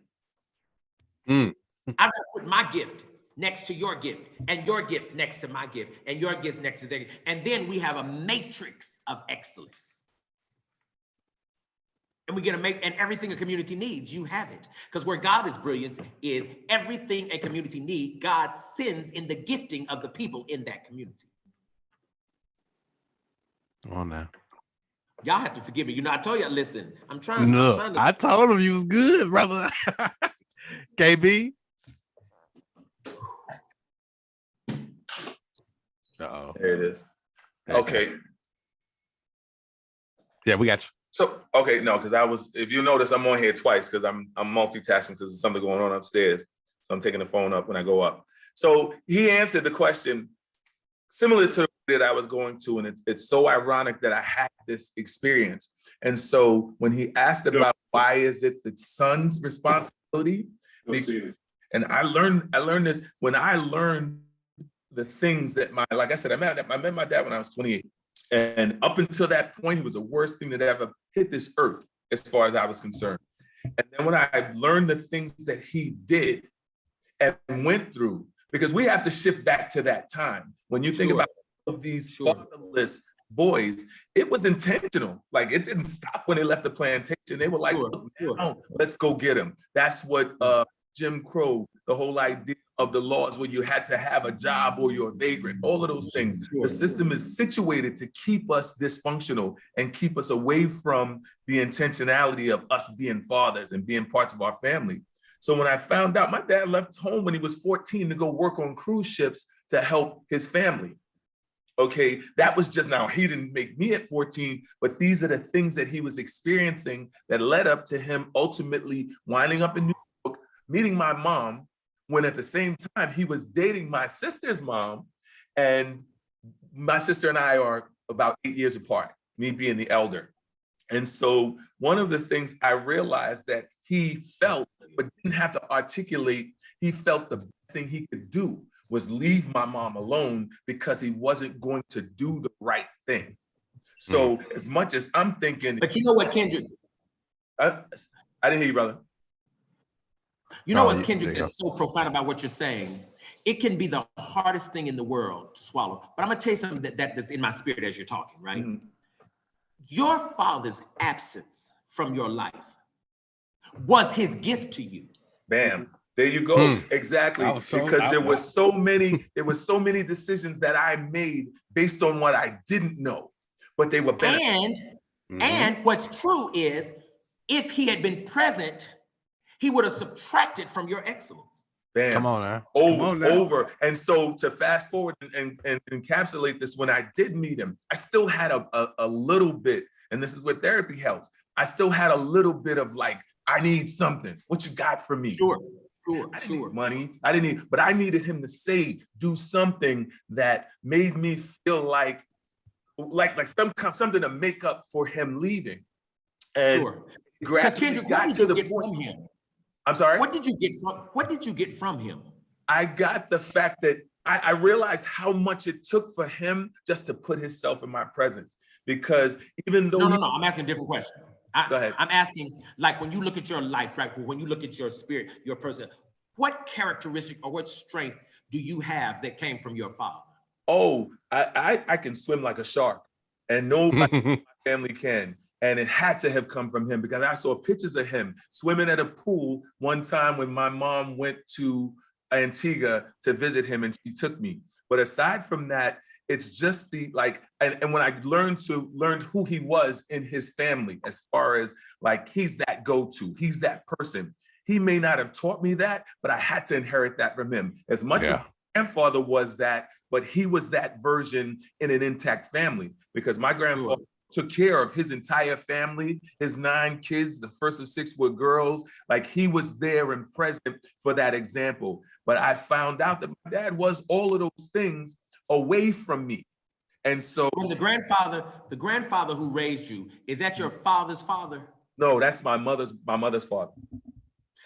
got to put my gift next to your gift, and your gift next to my gift, and your gift next to their gift. And then we have a matrix of excellence. And we get and everything a community needs, you have it. Because where God is brilliant is everything a community needs, God sends in the gifting of the people in that community. Oh, now. Y'all have to forgive me. You know, I told you, listen, I'm trying to. I told him you was good, brother. KB. Uh-oh. There it is. Okay. Yeah, we got you. So, okay, no, because if you notice, I'm on here twice because I'm multitasking because there's something going on upstairs. So I'm taking the phone up when I go up. So he answered the question similar to the way that I was going to, and it's so ironic that I had this experience. And so when he asked about why is it the son's responsibility, and I learned this when I learned the things that like I said, I met my dad when I was 28. And up until that point, he was the worst thing that ever hit this earth, as far as I was concerned. And then when I learned the things that he did and went through, because we have to shift back to that time. When you think about all of these fatherless boys, it was intentional. Like it didn't stop when they left the plantation. They were like, let's go get him. That's what Jim Crow, the whole idea of the laws where you had to have a job or you're a vagrant, all of those things. The system is situated to keep us dysfunctional and keep us away from the intentionality of us being fathers and being parts of our family. So when I found out, my dad left home when he was 14 to go work on cruise ships to help his family. Okay, that was just, now he didn't make me at 14, but these are the things that he was experiencing that led up to him ultimately winding up in New York, meeting my mom, when at the same time he was dating my sister's mom. And my sister and I are about 8 years apart, me being the elder. And so one of the things I realized that he felt, but didn't have to articulate, he felt the best thing he could do was leave my mom alone because he wasn't going to do the right thing. So as much as I'm thinking— But you know what, Kendrick? I didn't hear you, brother. You know what, Kendrick, is so profound about what you're saying? It can be the hardest thing in the world to swallow. But I'm gonna tell you something that's in my spirit as you're talking, right? Mm-hmm. Your father's absence from your life was his gift to you. Bam. There you go. Exactly. Because there were so many decisions that I made based on what I didn't know, but they were better. And what's true is, if he had been present, he would have subtracted from your excellence. Bam. Come on now. Over. And so to fast forward and encapsulate this, when I did meet him, I still had a little bit, and this is what therapy helps. I still had a little bit of like, I need something. What you got for me? Sure. I didn't need money. I didn't need, but I needed him to do something that made me feel like something to make up for him leaving. And because Kendrick, what did you get from him? I'm sorry? What did you get from him? I got the fact that I realized how much it took for him just to put himself in my presence. Because even though— No, I'm asking a different question. Go ahead. I'm asking, like, when you look at your life, right? When you look at your spirit, your person, what characteristic or what strength do you have that came from your father? Oh, I can swim like a shark, and nobody in my family can. And it had to have come from him, because I saw pictures of him swimming at a pool one time when my mom went to Antigua to visit him, and she took me. But aside from that, it's just the like, and when I learned who he was in his family, as far as like, he's that go-to, he's that person. He may not have taught me that, but I had to inherit that from him. As much as my grandfather was that, but he was that version in an intact family, because my grandfather took care of his entire family, his 9 kids, the first of 6 were girls. Like, he was there and present for that example. But I found out that my dad was all of those things away from me. And so— When the grandfather who raised you, is that your father's father? No, that's my mother's father.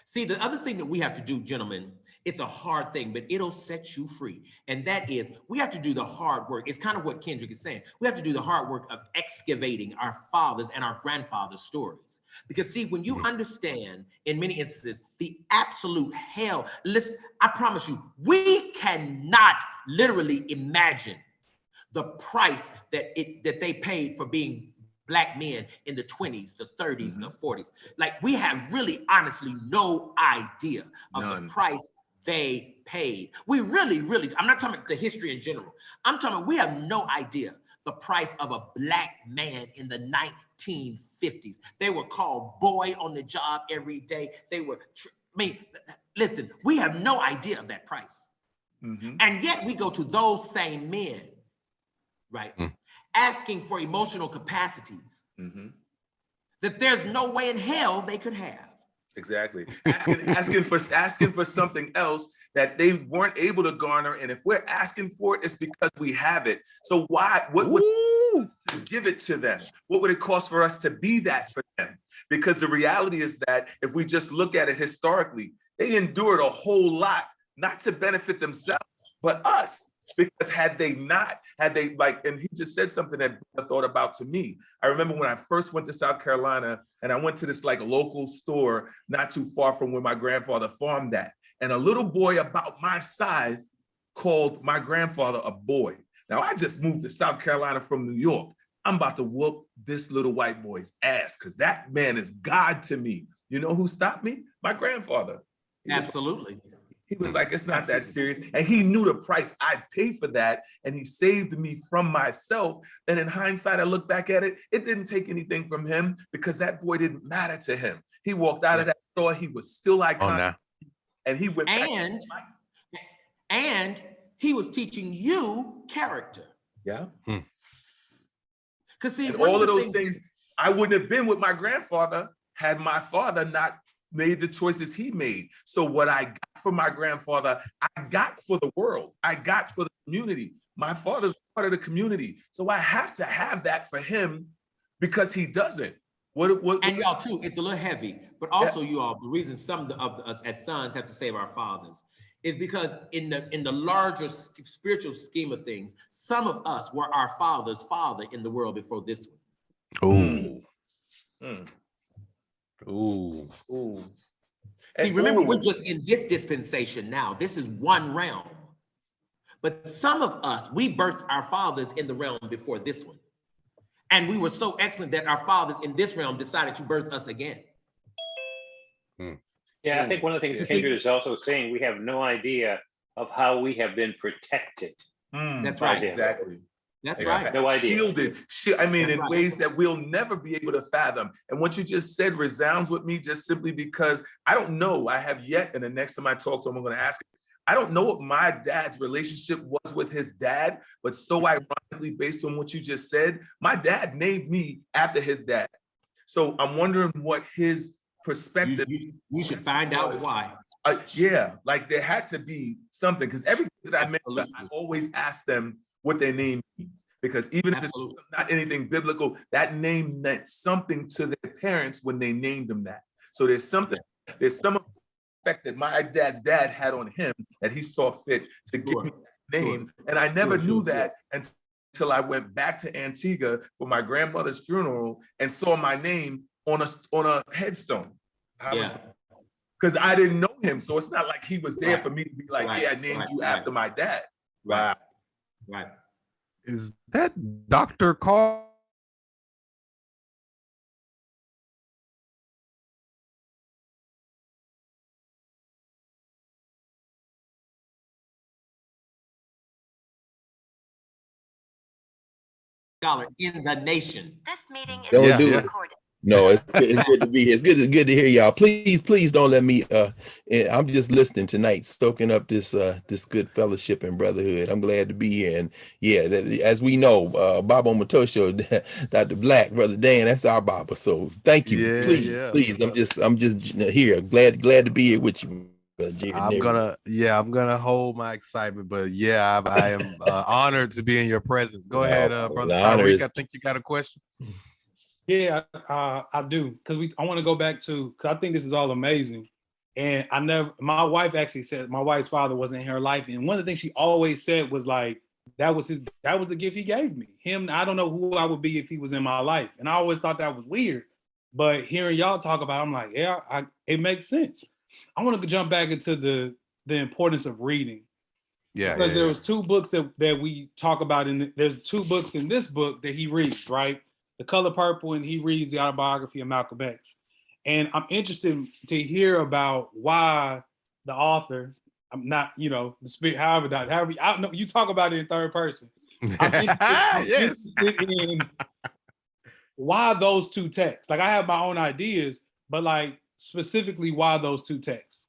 See, the other thing that we have to do, gentlemen, it's a hard thing, but it'll set you free. And that is, we have to do the hard work. It's kind of what Kendrick is saying. We have to do the hard work of excavating our fathers and our grandfathers' stories. Because see, when you understand, in many instances, the absolute hell, listen, I promise you, we cannot literally imagine the price that they paid for being Black men in the 20s, the 30s, the 40s. Like, we have really honestly no idea of the price they paid. We really, I'm not talking about the history in general. I'm talking about, we have no idea the price of a Black man in the 1950s. They were called boy on the job every day. They were, listen, we have no idea of that price. And yet we go to those same men, right? Asking for emotional capacities that there's no way in hell they could have. Exactly. Asking for something else that they weren't able to garner. And if we're asking for it, it's because we have it. So what would it cost to give it to them? What would it cost for us to be that for them? Because the reality is that if we just look at it historically, they endured a whole lot, not to benefit themselves, but us. Because had they like, and he just said something that I thought about to me. I remember when I first went to South Carolina, and I went to this like local store not too far from where my grandfather farmed at. And a little boy about my size called my grandfather a boy. Now, I just moved to South Carolina from New York. I'm about to whoop this little white boy's ass, because that man is God to me. You know who stopped me? My grandfather. Absolutely. He was like, it's not that serious. And he knew the price I'd pay for that. And he saved me from myself. And in hindsight, I look back at it, it didn't take anything from him, because that boy didn't matter to him. He walked out of that store, he was still iconic. And he went back to life. And he was teaching you character. Yeah. Because see, and all of those things, I wouldn't have been with my grandfather had my father not made the choices he made. So what I got from my grandfather, I got for the world. I got for the community. My father's part of the community. So I have to have that for him because he doesn't. What And y'all too, it's a little heavy, but also you all, the reason some of us as sons have to save our fathers is because in the larger spiritual scheme of things, some of us were our father's father in the world before this one. Ooh. See, remember, we're just in this dispensation now. This is one realm. But some of us, we birthed our fathers in the realm before this one. And we were so excellent that our fathers in this realm decided to birth us again. Yeah, I think one of the things Kindred is also saying, we have no idea of how we have been protected. That's right. Exactly. That's right. No idea. Shielded. I mean, in ways that we'll never be able to fathom. And what you just said resounds with me just simply because I don't know. I have yet, and the next time I talk to him, I'm going to ask him. I don't know what my dad's relationship was with his dad, but so ironically, based on what you just said, my dad named me after his dad. So I'm wondering what his perspective. You should find out why. Yeah, like there had to be something, because everything that I mentioned, I always ask them what their name means, because even if it's not anything biblical, that name meant something to their parents when they named them that. So there's some effect that my dad's dad had on him that he saw fit to give me that name. And I never knew that until I went back to Antigua for my grandmother's funeral and saw my name on a headstone. Because I didn't know him. So it's not like he was there for me to be like, yeah, I named you after my dad. Right. Is that Dr. Carl? In the nation. This meeting is being recorded. No, it's good to be here. It's good to hear y'all. Please don't let me. I'm just listening tonight, soaking up this good fellowship and brotherhood. I'm glad to be here, and yeah, as we know, Baba Matosho, Dr. Black, Brother Dan, that's our Baba. So thank you. Please. I'm just here. Glad to be here with you. I'm gonna hold my excitement, but yeah, I am honored to be in your presence. Go ahead, Brother Tariq. I think you got a question. Yeah, I do, because I want to go back to, because I think this is all amazing, and my wife actually said my wife's father wasn't in her life, and one of the things she always said was like that was the gift he gave me. Him, I don't know who I would be if he was in my life, and I always thought that was weird, but hearing y'all talk about it, I'm like, yeah, it makes sense. I want to jump back into the importance of reading. Because there was two books that we talk about there's two books in this book that he reads, right? The Color Purple, and he reads the autobiography of Malcolm X. And I'm interested to hear about why the author, I'm not, the spirit, however, I know you talk about it in third person. I'm interested in why those two texts. Like I have my own ideas, but like specifically why those two texts?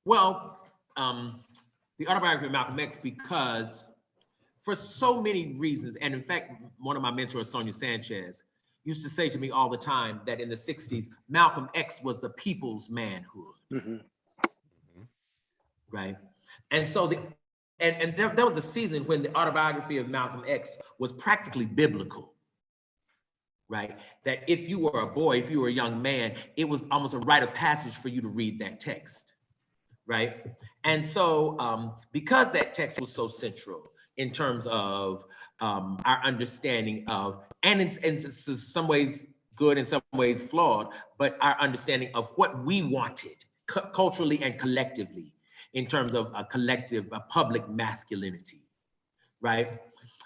Well, the autobiography of Malcolm X, because for so many reasons, and in fact, one of my mentors, Sonia Sanchez, used to say to me all the time that in the 60s, Malcolm X was the people's manhood, right? And so there was a season when the autobiography of Malcolm X was practically biblical, right? That if you were a boy, if you were a young man, it was almost a rite of passage for you to read that text, right? And so because that text was so central in terms of our understanding of, and in some ways good, in some ways flawed, but our understanding of what we wanted culturally and collectively in terms of a collective, a public masculinity, right?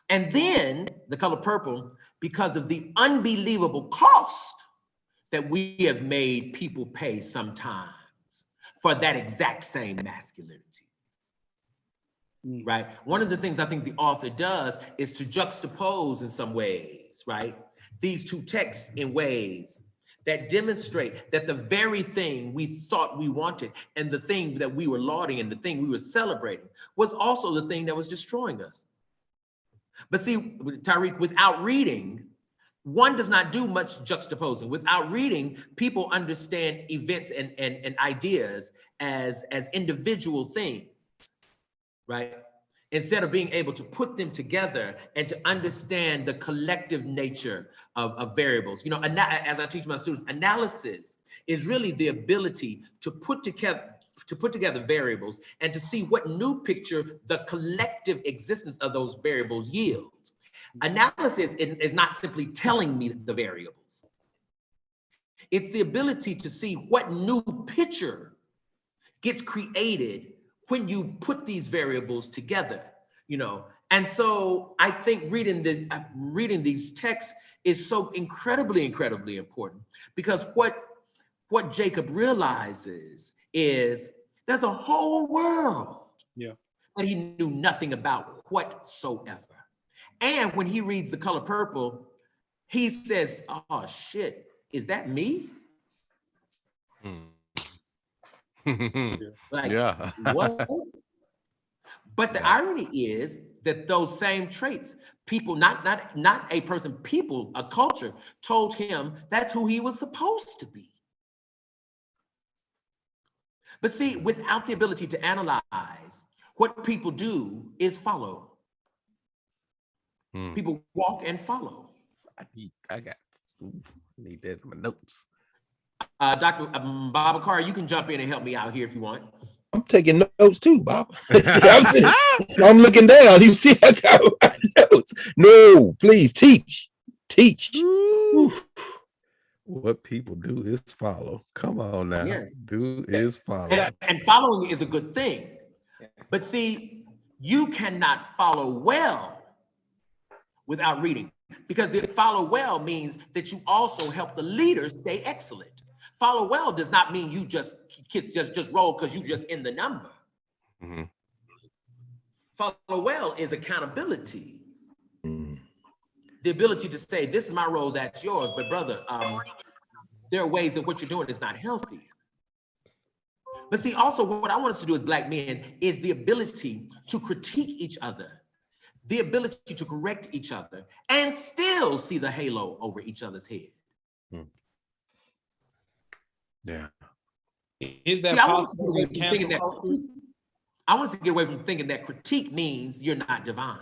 And then The Color Purple, because of the unbelievable cost that we have made people pay sometimes for that exact same masculinity. Right? One of the things I think the author does is to juxtapose in some ways, right? These two texts in ways that demonstrate that the very thing we thought we wanted and the thing that we were lauding and the thing we were celebrating was also the thing that was destroying us. But see, Tariq, without reading, one does not do much juxtaposing. Without reading, people understand events and ideas as individual things. Right? instead of being able to put them together and to understand the collective nature of variables. You know, as I teach my students, analysis is really the ability to put together variables and to see what new picture the collective existence of those variables yields. Analysis is not simply telling me the variables. It's the ability to see what new picture gets created when you put these variables together, you know. And so I think reading these texts is so incredibly important, because what Jacob realizes is there's a whole world that he knew nothing about whatsoever. And when he reads The Color Purple, he says, oh shit, is that me? Like, yeah. what? But the irony is that those same traits, people, not a person, people, a culture told him that's who he was supposed to be. But see, without the ability to analyze, what people do is follow. People walk and follow. I need that in my notes. Dr. Babakar, you can jump in and help me out here if you want. I'm taking notes too, Bob. I'm looking down. You see, I got my notes. No, please teach. What people do is follow. Come on now. Yes. Do is follow. And following is a good thing. But see, you cannot follow well without reading, because the follow well means that you also help the leaders stay excellent. Follow well does not mean you just roll because you just in the number. Mm-hmm. Follow well is accountability. The ability to say, this is my role, that's yours, but brother, there are ways that what you're doing is not healthy. But see, also what I want us to do as Black men is the ability to critique each other, the ability to correct each other, and still see the halo over each other's head. Yeah. Is that possible? I want us to get away from thinking that critique means you're not divine.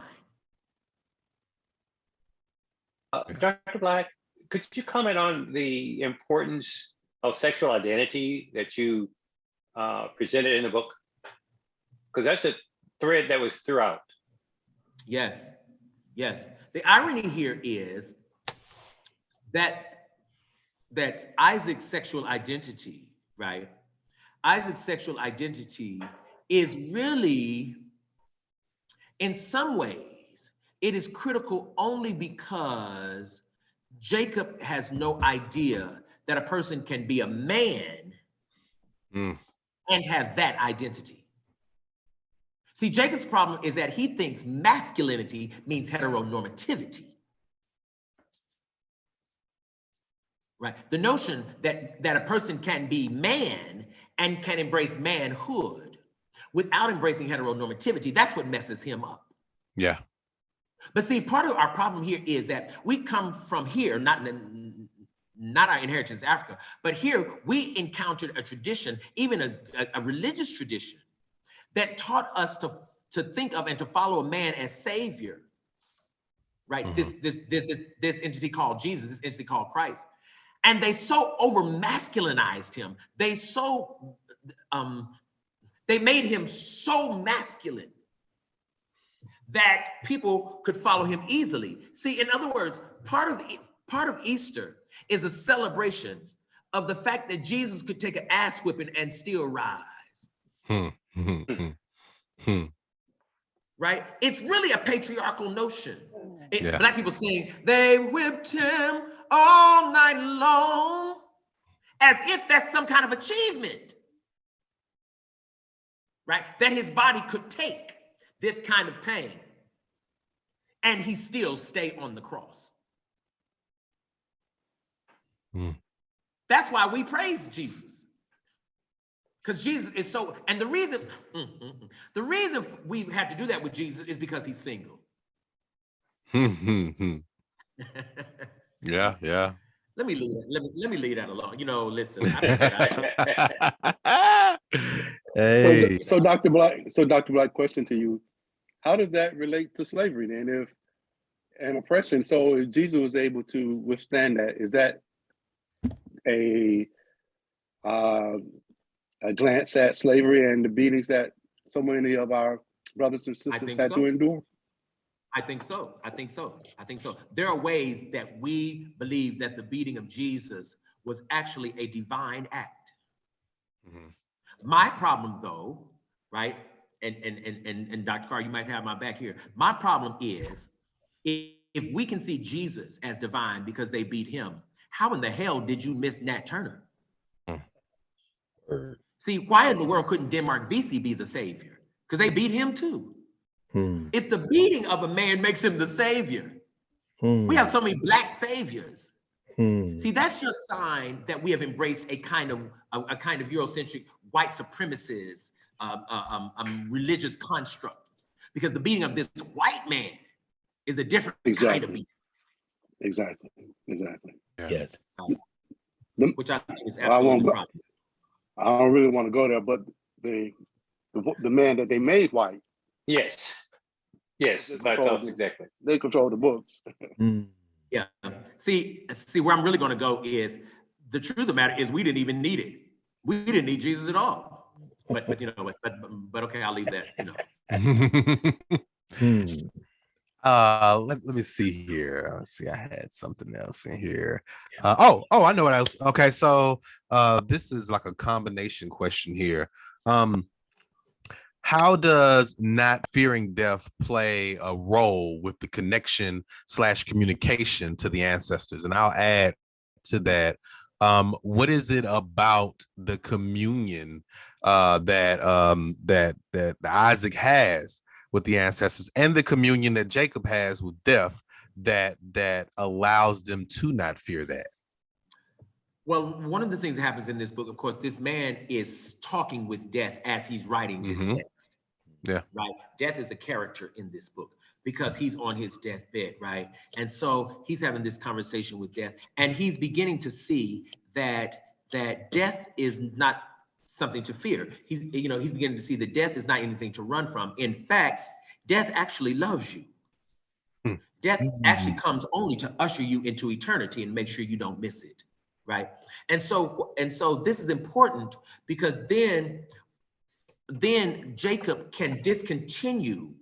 Dr. Black, could you comment on the importance of sexual identity that you presented in the book? Because that's a thread that was throughout. Yes. The irony here is that Isaac's sexual identity, right? Isaac's sexual identity is really, in some ways, it is critical only because Jacob has no idea that a person can be a man and have that identity. See, Jacob's problem is that he thinks masculinity means heteronormativity. Right? The notion that a person can be man and can embrace manhood without embracing heteronormativity, that's what messes him up. Yeah. But see, part of our problem here is that we come from here, not our inheritance Africa, but here we encountered a tradition, even a religious tradition, that taught us to think of and to follow a man as savior, right? This entity called Jesus, this entity called Christ. And they so over masculinized him. They made him so masculine that people could follow him easily. See, in other words, part of Easter is a celebration of the fact that Jesus could take an ass whipping and still rise. Right? It's really a patriarchal notion. Black people saying, they whipped him all night long, as if that's some kind of achievement, right? That his body could take this kind of pain and he still stay on the cross. That's why we praise Jesus. Because Jesus is so, and the reason we have to do that with Jesus is because he's single. Yeah. Let me leave that alone. You know, listen. Hey. So Dr. Black, question to you. how does that relate to slavery then, if and oppression? So if Jesus was able to withstand that, is that a glance at slavery and the beatings that so many of our brothers and sisters had to endure? I think so. I think so. I think so. There are ways that we believe that the beating of Jesus was actually a divine act. My problem, though, right? And Dr. Carr, you might have my back here. My problem is, if we can see Jesus as divine because they beat him, how in the hell did you miss Nat Turner? See, why in the world couldn't Denmark Vesey be the savior? Because they beat him too. If the beating of a man makes him the savior, we have so many black saviors. See, that's your sign that we have embraced a kind of Eurocentric white supremacist religious construct. Because the beating of this white man is a different kind of beating. Exactly. Yes. Which I think is absolutely the problem. I don't really want to go there, but the man that they made white. Yes, my thoughts exactly. They control the books. Yeah. See, where I'm really going to go is the truth of the matter is we didn't even need it. We didn't need Jesus at all. But you know, but okay, I'll leave that. You know. Let me see here. Let's see. I had something else in here. I know what else. Okay, so this is like a combination question here. How does not fearing death play a role with the connection / communication to the ancestors? And I'll add to that, what is it about the communion that Isaac has with the ancestors and the communion that Jacob has with death that allows them to not fear that? Well, one of the things that happens in this book, of course, this man is talking with death as he's writing his text. Yeah. Right. Death is a character in this book because he's on his deathbed, right? And so he's having this conversation with death, and he's beginning to see that death is not something to fear. He's beginning to see that death is not anything to run from. In fact, death actually loves you. Death actually comes only to usher you into eternity and make sure you don't miss it. Right. And so this is important because then Jacob can discontinue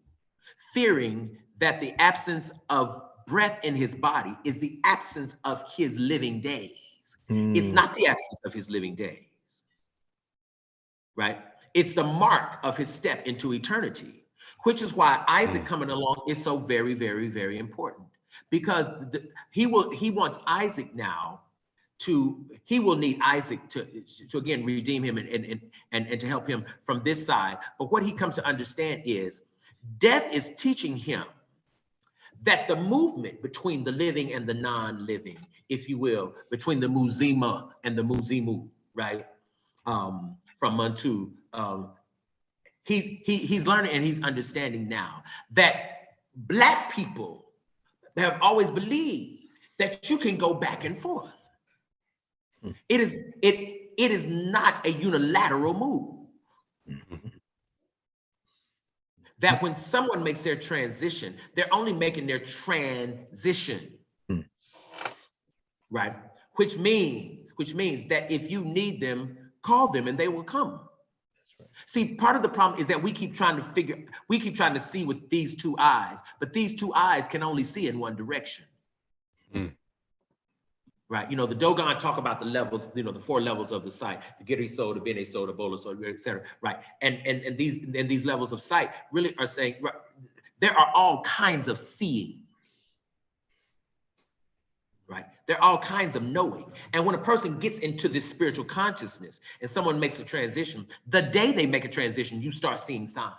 fearing that the absence of breath in his body is the absence of his living days. It's not the absence of his living days. Right. It's the mark of his step into eternity, which is why Isaac coming along is so very, very, very important, because he wants Isaac now. He will need Isaac to again redeem him and to help him from this side. But what he comes to understand is death is teaching him that the movement between the living and the non-living, if you will, between the Muzima and the Muzimu, right? From Mantu, he's learning and he's understanding now that Black people have always believed that you can go back and forth. It is not a unilateral move. That when someone makes their transition, they're only making their transition, right? Which means that if you need them, call them and they will come. That's right. See, part of the problem is that we keep trying to see with these two eyes, but these two eyes can only see in one direction. Right, the Dogon talk about the levels, the 4 levels of the sight: the Giri So, the Bene So, the Bola So, etc. Right, and these levels of sight really are saying, right, there are all kinds of seeing. Right, there are all kinds of knowing, and when a person gets into this spiritual consciousness and someone makes a transition, the day they make a transition, you start seeing signs.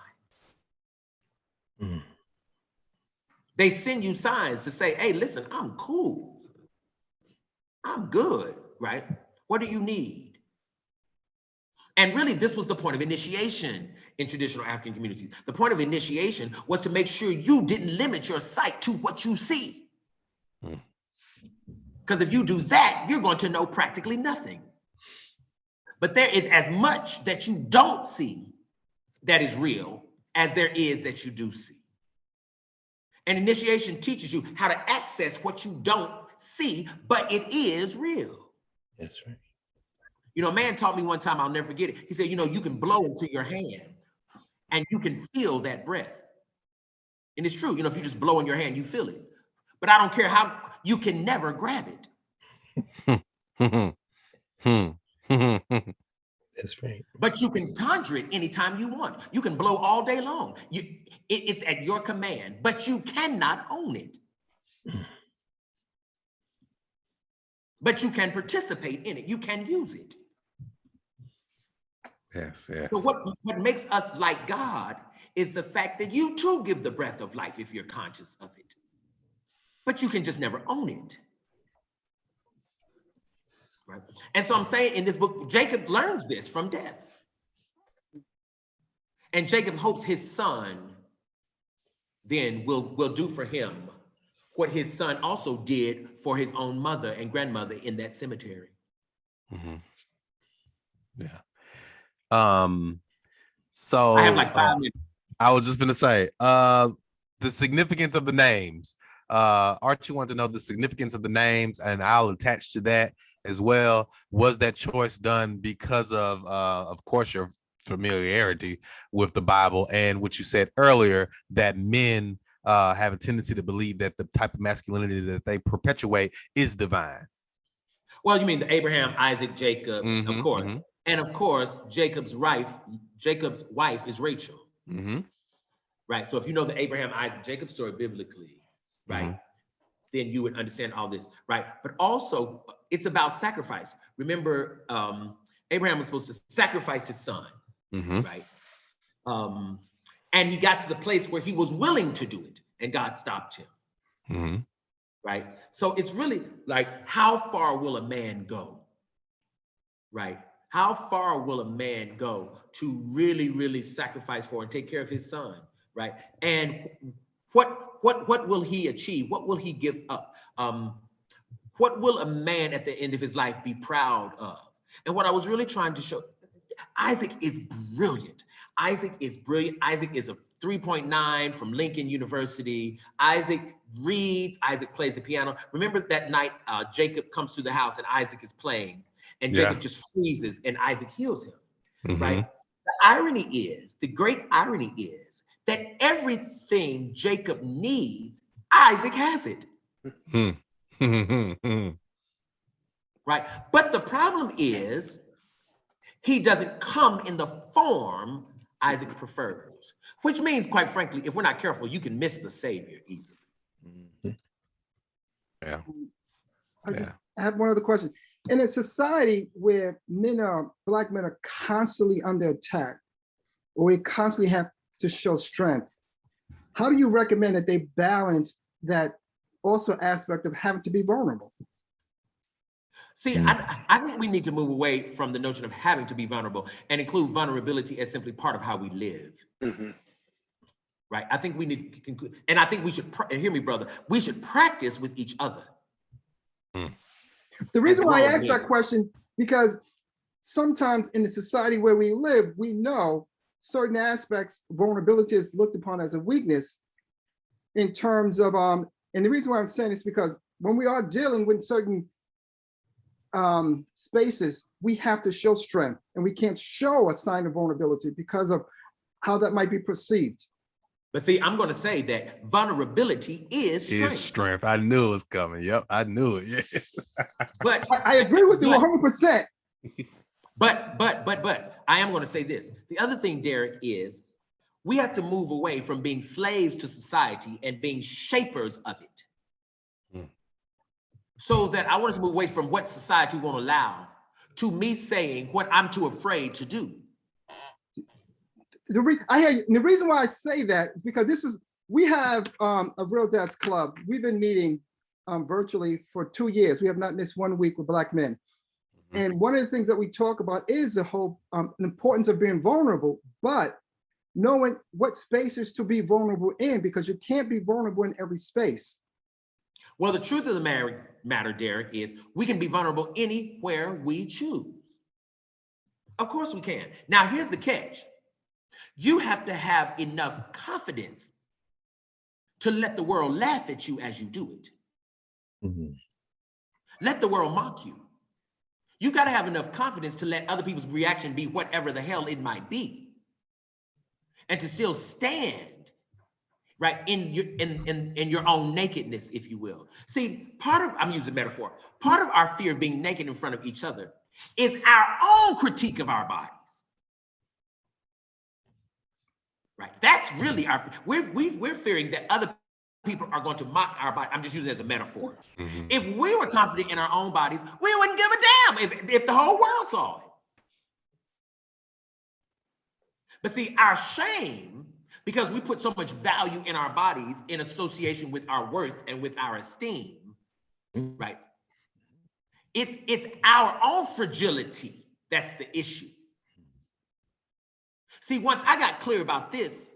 They send you signs to say, "Hey, listen, I'm cool. I'm good," right? What do you need? And really, this was the point of initiation in traditional African communities. The point of initiation was to make sure you didn't limit your sight to what you see. Because if you do that, you're going to know practically nothing. But there is as much that you don't see that is real as there is that you do see. And initiation teaches you how to access what you don't see, but it is real. That's right. You know, a man taught me one time, I'll never forget it. He said, you know, you can blow into your hand and you can feel that breath. And it's true, you know, if you just blow in your hand, you feel it. But I don't care how, you can never grab it. That's right. But you can conjure it anytime you want. You can blow all day long. It's at your command, but you cannot own it. But you can participate in it. You can use it. Yes, yes. So what makes us like God is the fact that you too give the breath of life if you're conscious of it. But you can just never own it. Right? And so I'm saying in this book, Jacob learns this from death. And Jacob hopes his son then will do for him what his son also did for his own mother and grandmother in that cemetery. Mm-hmm. Yeah. So I have like 5 minutes. I was just gonna say the significance of the names. Archie wanted to know the significance of the names, and I'll attach to that as well. Was that choice done because of course, your familiarity with the Bible and what you said earlier, that men have a tendency to believe that the type of masculinity that they perpetuate is divine? Well, you mean the Abraham, Isaac, Jacob, of course. Mm-hmm. And of course, Jacob's wife is Rachel. Mm-hmm. Right. So if you know the Abraham, Isaac, Jacob story biblically, right, then you would understand all this, right? But also, it's about sacrifice. Remember, Abraham was supposed to sacrifice his son, right? And he got to the place where he was willing to do it, and God stopped him, right? So it's really like, how far will a man go, right? How far will a man go to really, really sacrifice for and take care of his son, right? And what will he achieve? What will he give up? What will a man at the end of his life be proud of? And what I was really trying to show, Isaac is brilliant. Isaac is brilliant. Isaac is a 3.9 from Lincoln University. Isaac reads. Isaac plays the piano. Remember that night Jacob comes to the house and Isaac is playing, and Jacob just freezes and Isaac heals him, right? The great irony is that everything Jacob needs, Isaac has it. Right? But the problem is, he doesn't come in the form Isaac prefers, which means, quite frankly, if we're not careful, you can miss the Savior easily. Yeah. I have one other question. In a society where Black men are constantly under attack, or we constantly have to show strength, how do you recommend that they balance that also aspect of having to be vulnerable? See, I think we need to move away from the notion of having to be vulnerable and include vulnerability as simply part of how we live. Right? I think we need to conclude, and I think we should, hear me, brother, we should practice with each other. The reason why I asked that question, because sometimes in the society where we live, we know certain aspects, vulnerability is looked upon as a weakness in terms of, and the reason why I'm saying this is because when we are dealing with certain spaces, we have to show strength, and we can't show a sign of vulnerability because of how that might be perceived. But see, I'm going to say that vulnerability is strength. Is strength. I knew it was coming. Yep, I knew it. Yeah. But I agree with you 100%. But I am going to say this. The other thing, Derek, is we have to move away from being slaves to society and being shapers of it. So that I want us to move away from what society won't allow to me saying what I'm too afraid to do. The reason why I say that is because we have a Real Dads Club. We've been meeting virtually for 2 years. We have not missed 1 week with Black men. And one of the things that we talk about is the whole importance of being vulnerable, but knowing what spaces to be vulnerable in, because you can't be vulnerable in every space. Well, the truth of the matter, Derek, is we can be vulnerable anywhere we choose. Of course we can. Now, here's the catch. You have to have enough confidence to let the world laugh at you as you do it. Mhm. Let the world mock you. You got to have enough confidence to let other people's reaction be whatever the hell it might be, and to still stand right in your own nakedness, if you will. See, I'm using metaphor. Part of our fear of being naked in front of each other is our own critique of our bodies. Right. That's really we're fearing that other people are going to mock our body. I'm just using it as a metaphor. Mhm. If we were confident in our own bodies, we wouldn't give a damn if the whole world saw it. But see, our shame, because we put so much value in our bodies in association with our worth and with our esteem, right? It's our own fragility that's the issue. See, once I got clear about this,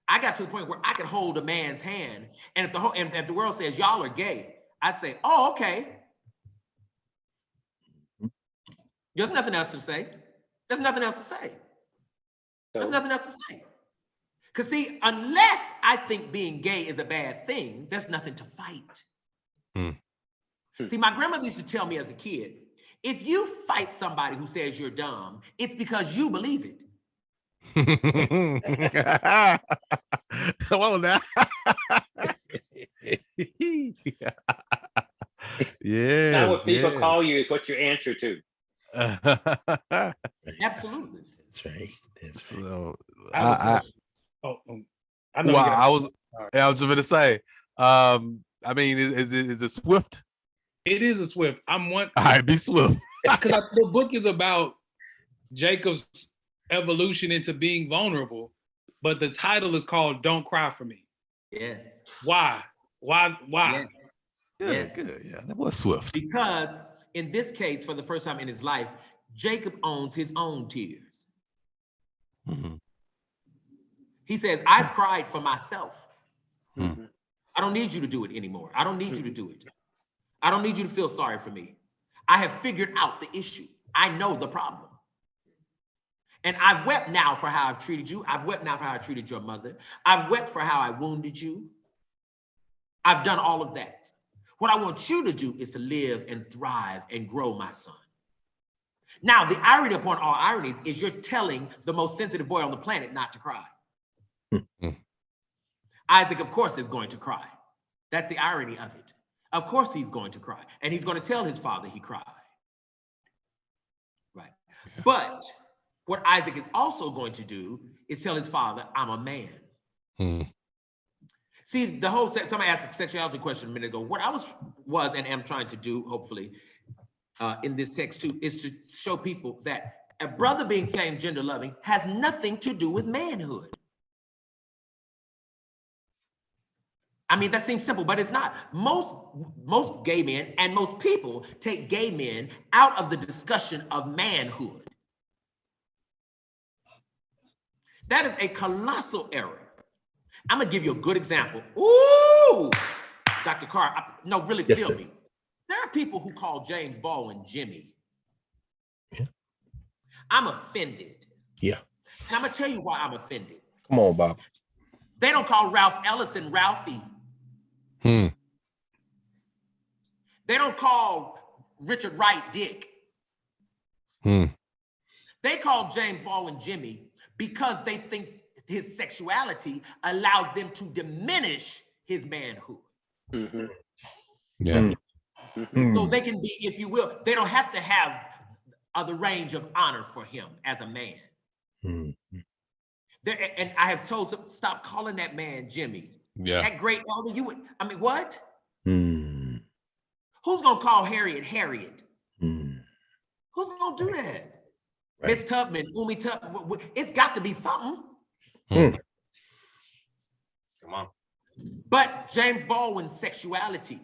I got to the point where I could hold a man's hand, and if the world says y'all are gay, I'd say, oh, okay. There's nothing else to say. There's nothing else to say. There's nothing else to say. Because see, unless I think being gay is a bad thing, there's nothing to fight. See, my grandmother used to tell me as a kid, if you fight somebody who says you're dumb, it's because you believe it. Come on now. Yes. Not what people call you, is what you answer to. Absolutely. That's right. So I know. well, I was just going to say, I mean, is it swift? It is a swift. I'm one. All right, be swift. Because the book is about Jacob's evolution into being vulnerable, but the title is called "Don't Cry for Me." Yes. Why? Yes. Good, good. Yeah, that was swift. Because in this case, for the first time in his life, Jacob owns his own tears. Mhm. He says, I've cried for myself. Mhm. I don't need you to do it anymore. I don't need you to do it. I don't need you to feel sorry for me. I have figured out the issue. I know the problem. And I've wept now for how I've treated you. I've wept now for how I treated your mother. I've wept for how I wounded you. I've done all of that. What I want you to do is to live and thrive and grow, my son. Now, the irony upon all ironies is you're telling the most sensitive boy on the planet not to cry. Isaac, of course, is going to cry. That's the irony of it. Of course he's going to cry. And he's going to tell his father he cried. Right. Yeah. But what Isaac is also going to do is tell his father, I'm a man. See, the whole somebody asked a sexuality question a minute ago. What I was and am trying to do, hopefully, in this text too, is to show people that a brother being same gender loving has nothing to do with manhood. I mean, that seems simple, but it's not. Most gay men and most people take gay men out of the discussion of manhood. That is a colossal error. I'm gonna give you a good example. Ooh, Dr. Carr, no, really feel me. There are people who call James Baldwin Jimmy. Yeah. I'm offended. Yeah. And I'm gonna tell you why I'm offended. Come on, Bob. They don't call Ralph Ellison Ralphie. They don't call Richard Wright Dick. They call James Baldwin Jimmy because they think his sexuality allows them to diminish his manhood. Yeah. So they can be, if you will, they don't have to have the range of honor for him as a man. And I have told them, stop calling that man Jimmy. Yeah. That great elder, you would, I mean, what? Who's gonna call Harriet Harriet? Who's gonna do that? Right. Miss Tubman, Umi Tubman, it's got to be something. Come on. But James Baldwin's sexuality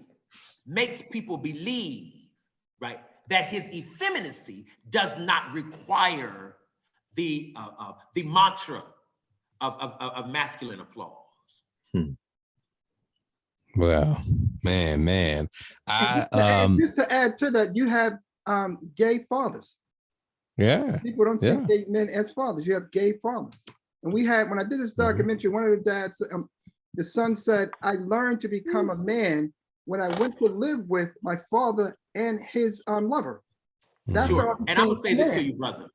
makes people believe, right, that his effeminacy does not require the mantra of masculine applause. Well, man. Just to add to that, you have gay fathers. Yeah. People don't see gay men as fathers. You have gay fathers. And we had, when I did this documentary, one of the dads, The son said, I learned to become a man when I went to live with my father and his lover. That's how Sure. I And I'm became gonna say a this to man. you, brother.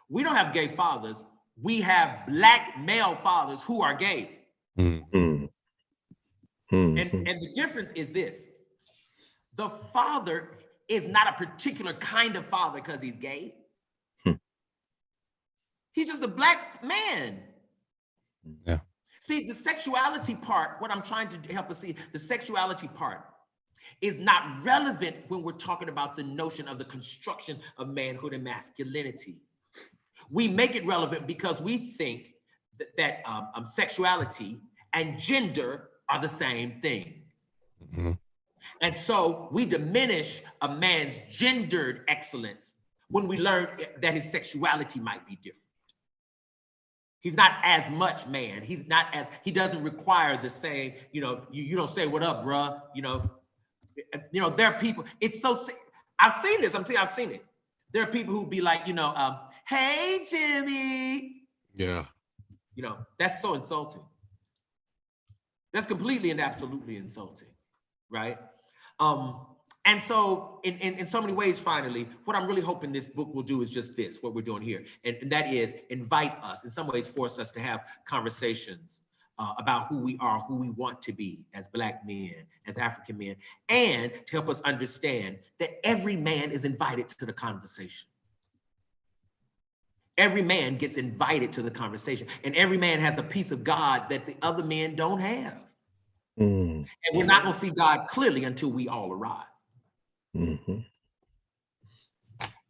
We don't have gay fathers. We have Black male fathers who are gay. Mm. And the difference is this. The father is not a particular kind of father because he's gay. He's just a Black man. Yeah. See, the sexuality part, what I'm trying to help us see, the sexuality part is not relevant when we're talking about the notion of the construction of manhood and masculinity. We make it relevant because we think that sexuality and gender are the same thing. Mhm. And so we diminish a man's gendered excellence when we learn that his sexuality might be different. He's not as much man. He doesn't require the same, you don't say what up, bruh. There are people, I've seen this, I'm telling you, I've seen it. There are people who be like, hey, Jimmy. Yeah. That's so insulting. That's completely and absolutely insulting, right? And so in so many ways, finally, what I'm really hoping this book will do is just this, what we're doing here. And that is invite us, in some ways force us to have conversations about who we are, who we want to be as Black men, as African men, and to help us understand that every man is invited to the conversation. Every man gets invited to the conversation, and every man has a piece of God that the other men don't have. And we're not going to see God clearly until we all arrive.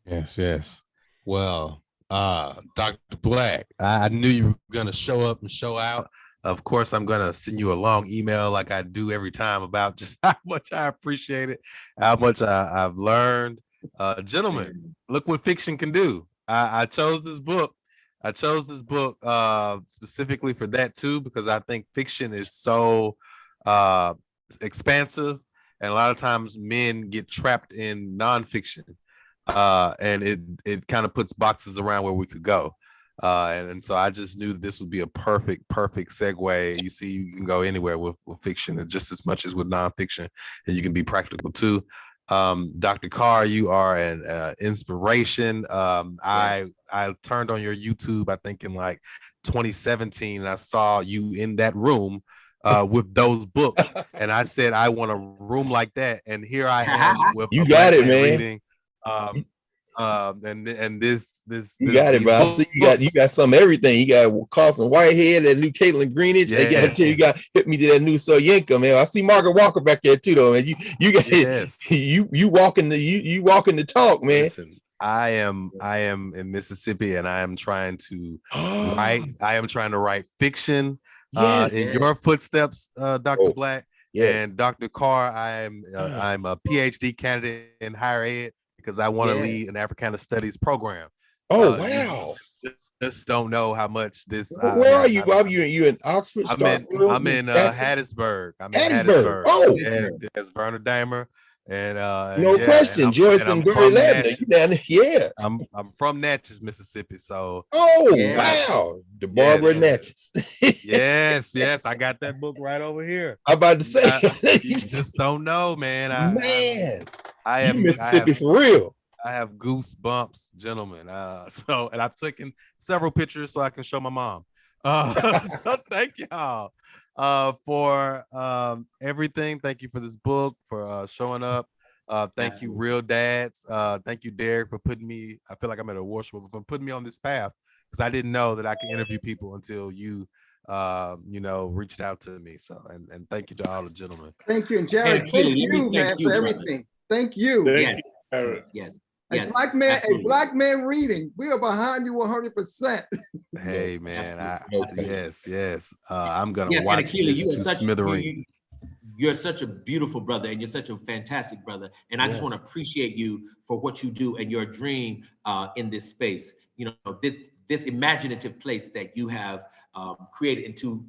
Yes. Well, Dr. Black, I knew you were gonna show up and show out. Of course, I'm gonna send you a long email like I do every time about just how much I appreciate it, how much I've learned. Gentlemen, look what fiction can do. I chose this book. Specifically for that too, because I think fiction is so expansive, and a lot of times men get trapped in nonfiction. And it kind of puts boxes around where we could go. And so I just knew that this would be a perfect segue. You see, you can go anywhere with fiction, just as much as with nonfiction, and you can be practical too. Dr. Carr, you are an inspiration. I turned on your YouTube, I think in like 2017, and I saw you in that room with those books, and I said I want a room like that, and here I am with You a got it, Black man man. reading. And this you got it, bro. I see you got some everything. You got Carson Whitehead, that new Caitlin Greenidge. Yes. You got hit me to that new Soyinka, man. I see Margaret Walker back there too, though, man. You got you walking the talk, man. Listen, I am in Mississippi, and I am trying to write. I am trying to write fiction in your footsteps, Dr. Black. And Dr. Carr, I'm a PhD candidate in higher ed because I want to lead an Africana Studies program. Wow. You just don't know how much this. Where are you, Bob? You in Oxford? I'm in Hattiesburg. I'm in Hattiesburg. Oh, yes, Werner Daimler. And no question, Joyce and Barry Ladner. Yeah, I'm from Natchez, Mississippi. So wow, the Barbara Natchez. yes, I got that book right over here. I'm about to say, you just don't know, man. I am Mississippi for real. I have goosebumps, gentlemen. And I've taken several pictures so I can show my mom. So thank y'all for everything. Thank you for this book, for showing up. Thank you, Real Dads. Thank you, Derek, for putting me. I feel like I'm at a worship, for putting me on this path, because I didn't know that I could interview people until you reached out to me. So and thank you to all the gentlemen. Thank you, and Jared, thank you, man, for everything. Thank you. Yes. A black man reading. We are behind you 100%. Hey man, yes. I'm gonna watch this smithereens. You're such a beautiful brother, and you're such a fantastic brother. And I just want to appreciate you for what you do and your dream in this space. This imaginative place that you have created into,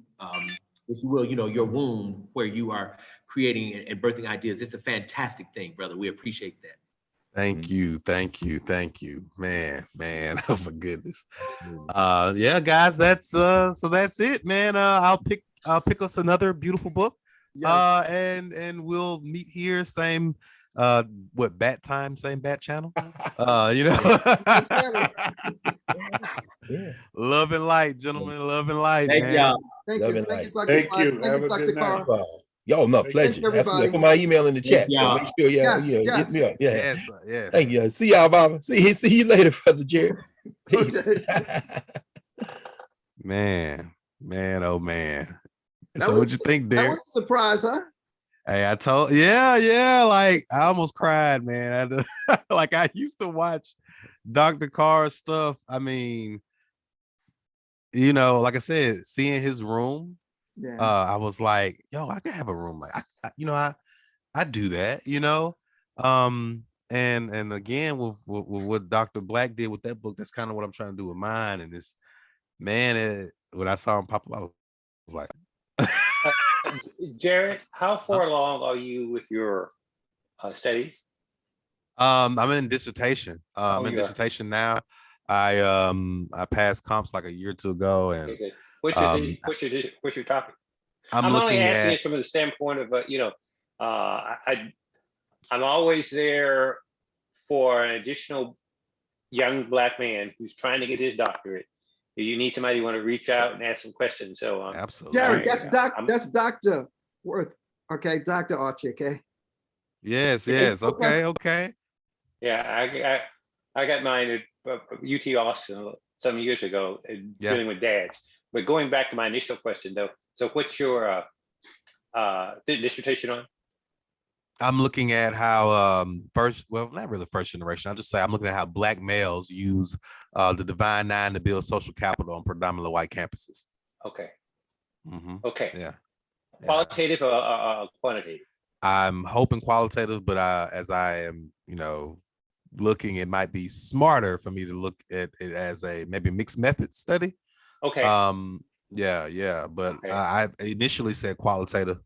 if you will, your womb, where you are creating and birthing ideas. It's a fantastic thing, brother. We appreciate that. Thank you, man. Oh my goodness. Yeah, guys, that's it, man. I'll pick pick us another beautiful book. Yes. And we'll meet here, same what bat time, same bat channel. You know. Yeah. Love and light, gentlemen. Love and light, Thank man. y'all. Thank Love you. and Thank you, light. Dr. Thank Black. you. Thank Have you, a Dr. good night. Carr. Y'all, my Thank pleasure. you, everybody. Put my email in the chat, so y'all. make sure Yes, hit yes. me up. Yeah. Yes, yes. Thank you. See y'all, Baba. See you later, brother Jerry. Peace. Okay. Man, oh man. That So was- what'd you think, That Derek? was a surprise, huh? Hey, I told, yeah, like I almost cried, man. Like I used to watch Dr. Carr's stuff. I mean, you know, like I said, seeing his room, Yeah. I was like, yo, I could have a room. Like I do that, you know. And again, with what Dr. Black did with that book, that's kind of what I'm trying to do with mine. And this man, when I saw him pop up, I was like, Jared, how far along are you with your studies? I'm in dissertation. I'm in you are. dissertation now. I passed comps like a year or two ago, and Okay, good. What's your topic? I'm only looking asking at it from the standpoint of I'm always there for an additional young Black man who's trying to get his doctorate. If you need somebody you want to reach out and ask some questions. So absolutely. Jared, I'm- that's Dr. Worth. Okay, Dr. Archie, okay? Yes. Okay. Yeah, I got mine at UT Austin some years ago, dealing with dads. But going back to my initial question, though, so what's your dissertation on? I'm looking at how not really first generation. I'll just say I'm looking at how Black males use the Divine Nine to build social capital on predominantly white campuses. Okay. Mm-hmm. Okay. Yeah. Qualitative or quantitative? I'm hoping qualitative, but as I am, looking, it might be smarter for me to look at it as a maybe mixed method study. Okay. Yeah. But Okay. I initially said qualitative.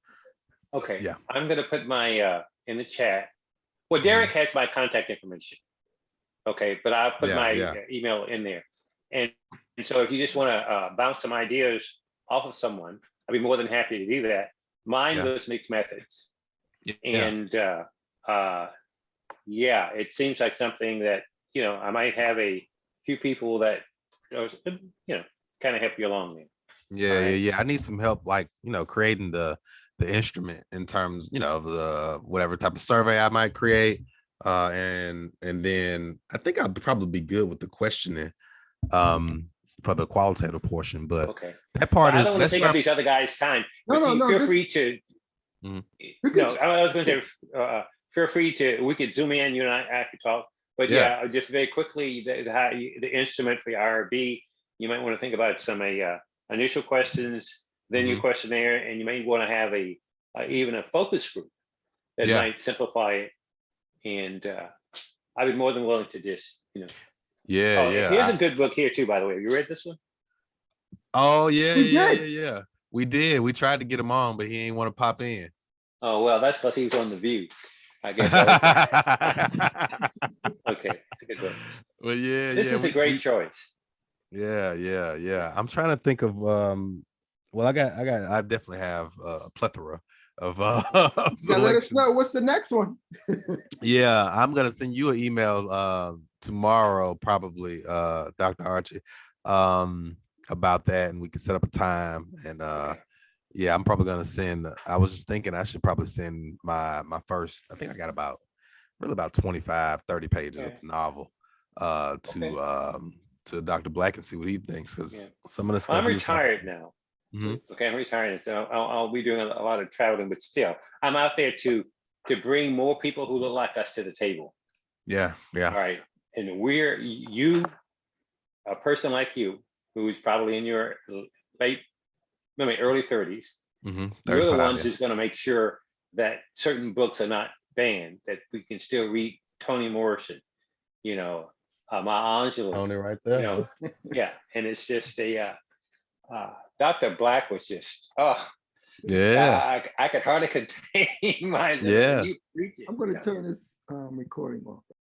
Okay. Yeah. I'm gonna put my in the chat. Well, Derek has my contact information. Okay, but I'll put my email in there. And so if you just want to bounce some ideas off of someone, I'd be more than happy to do that. Mine was mixed methods. And it seems like something that, I might have a few people that, kind of help you along there. Yeah. I need some help, like, creating the instrument in terms, of the whatever type of survey I might create. And then I think I'll probably be good with the questioning for the qualitative portion, but that part I is don't want to take up these other guys' time. Feel free to I was going to say feel free to, we could zoom in, you and I could talk, but just very quickly, the instrument for your IRB, you might want to think about some initial questions, then your questionnaire, and you may want to have even a focus group that might simplify it. And I'd be more than willing to just, Here's a good book here too, by the way. Have you read this one? Oh yeah. We did. We tried to get him on, but he ain't want to pop in. Oh well, that's because he was on The View, I guess. Okay, it's a good book. Well, this is a great choice. Yeah. I'm trying to think of well, I definitely have a plethora of let us know what's the next one. Yeah, I'm gonna send you an email tomorrow, probably, Dr. Archie, about that, and we can set up a time. And I'm probably gonna send. I was just thinking I should probably send my first. I think I got about 25, 30 pages of the novel to Dr. Black and see what he thinks, because some of the stuff. I'm retired now. Okay, I'm retired, so I'll be doing a lot of traveling, but still, I'm out there to bring more people who look like us to the table. Yeah. All right, and a person like you, who's probably in your early 30s, you're the ones who's going to make sure that certain books are not banned, that we can still read Toni Morrison, Maya Angelou. Tony right there. And it's just Dr. Black was just, I could hardly contain myself. I'm going to turn this recording off.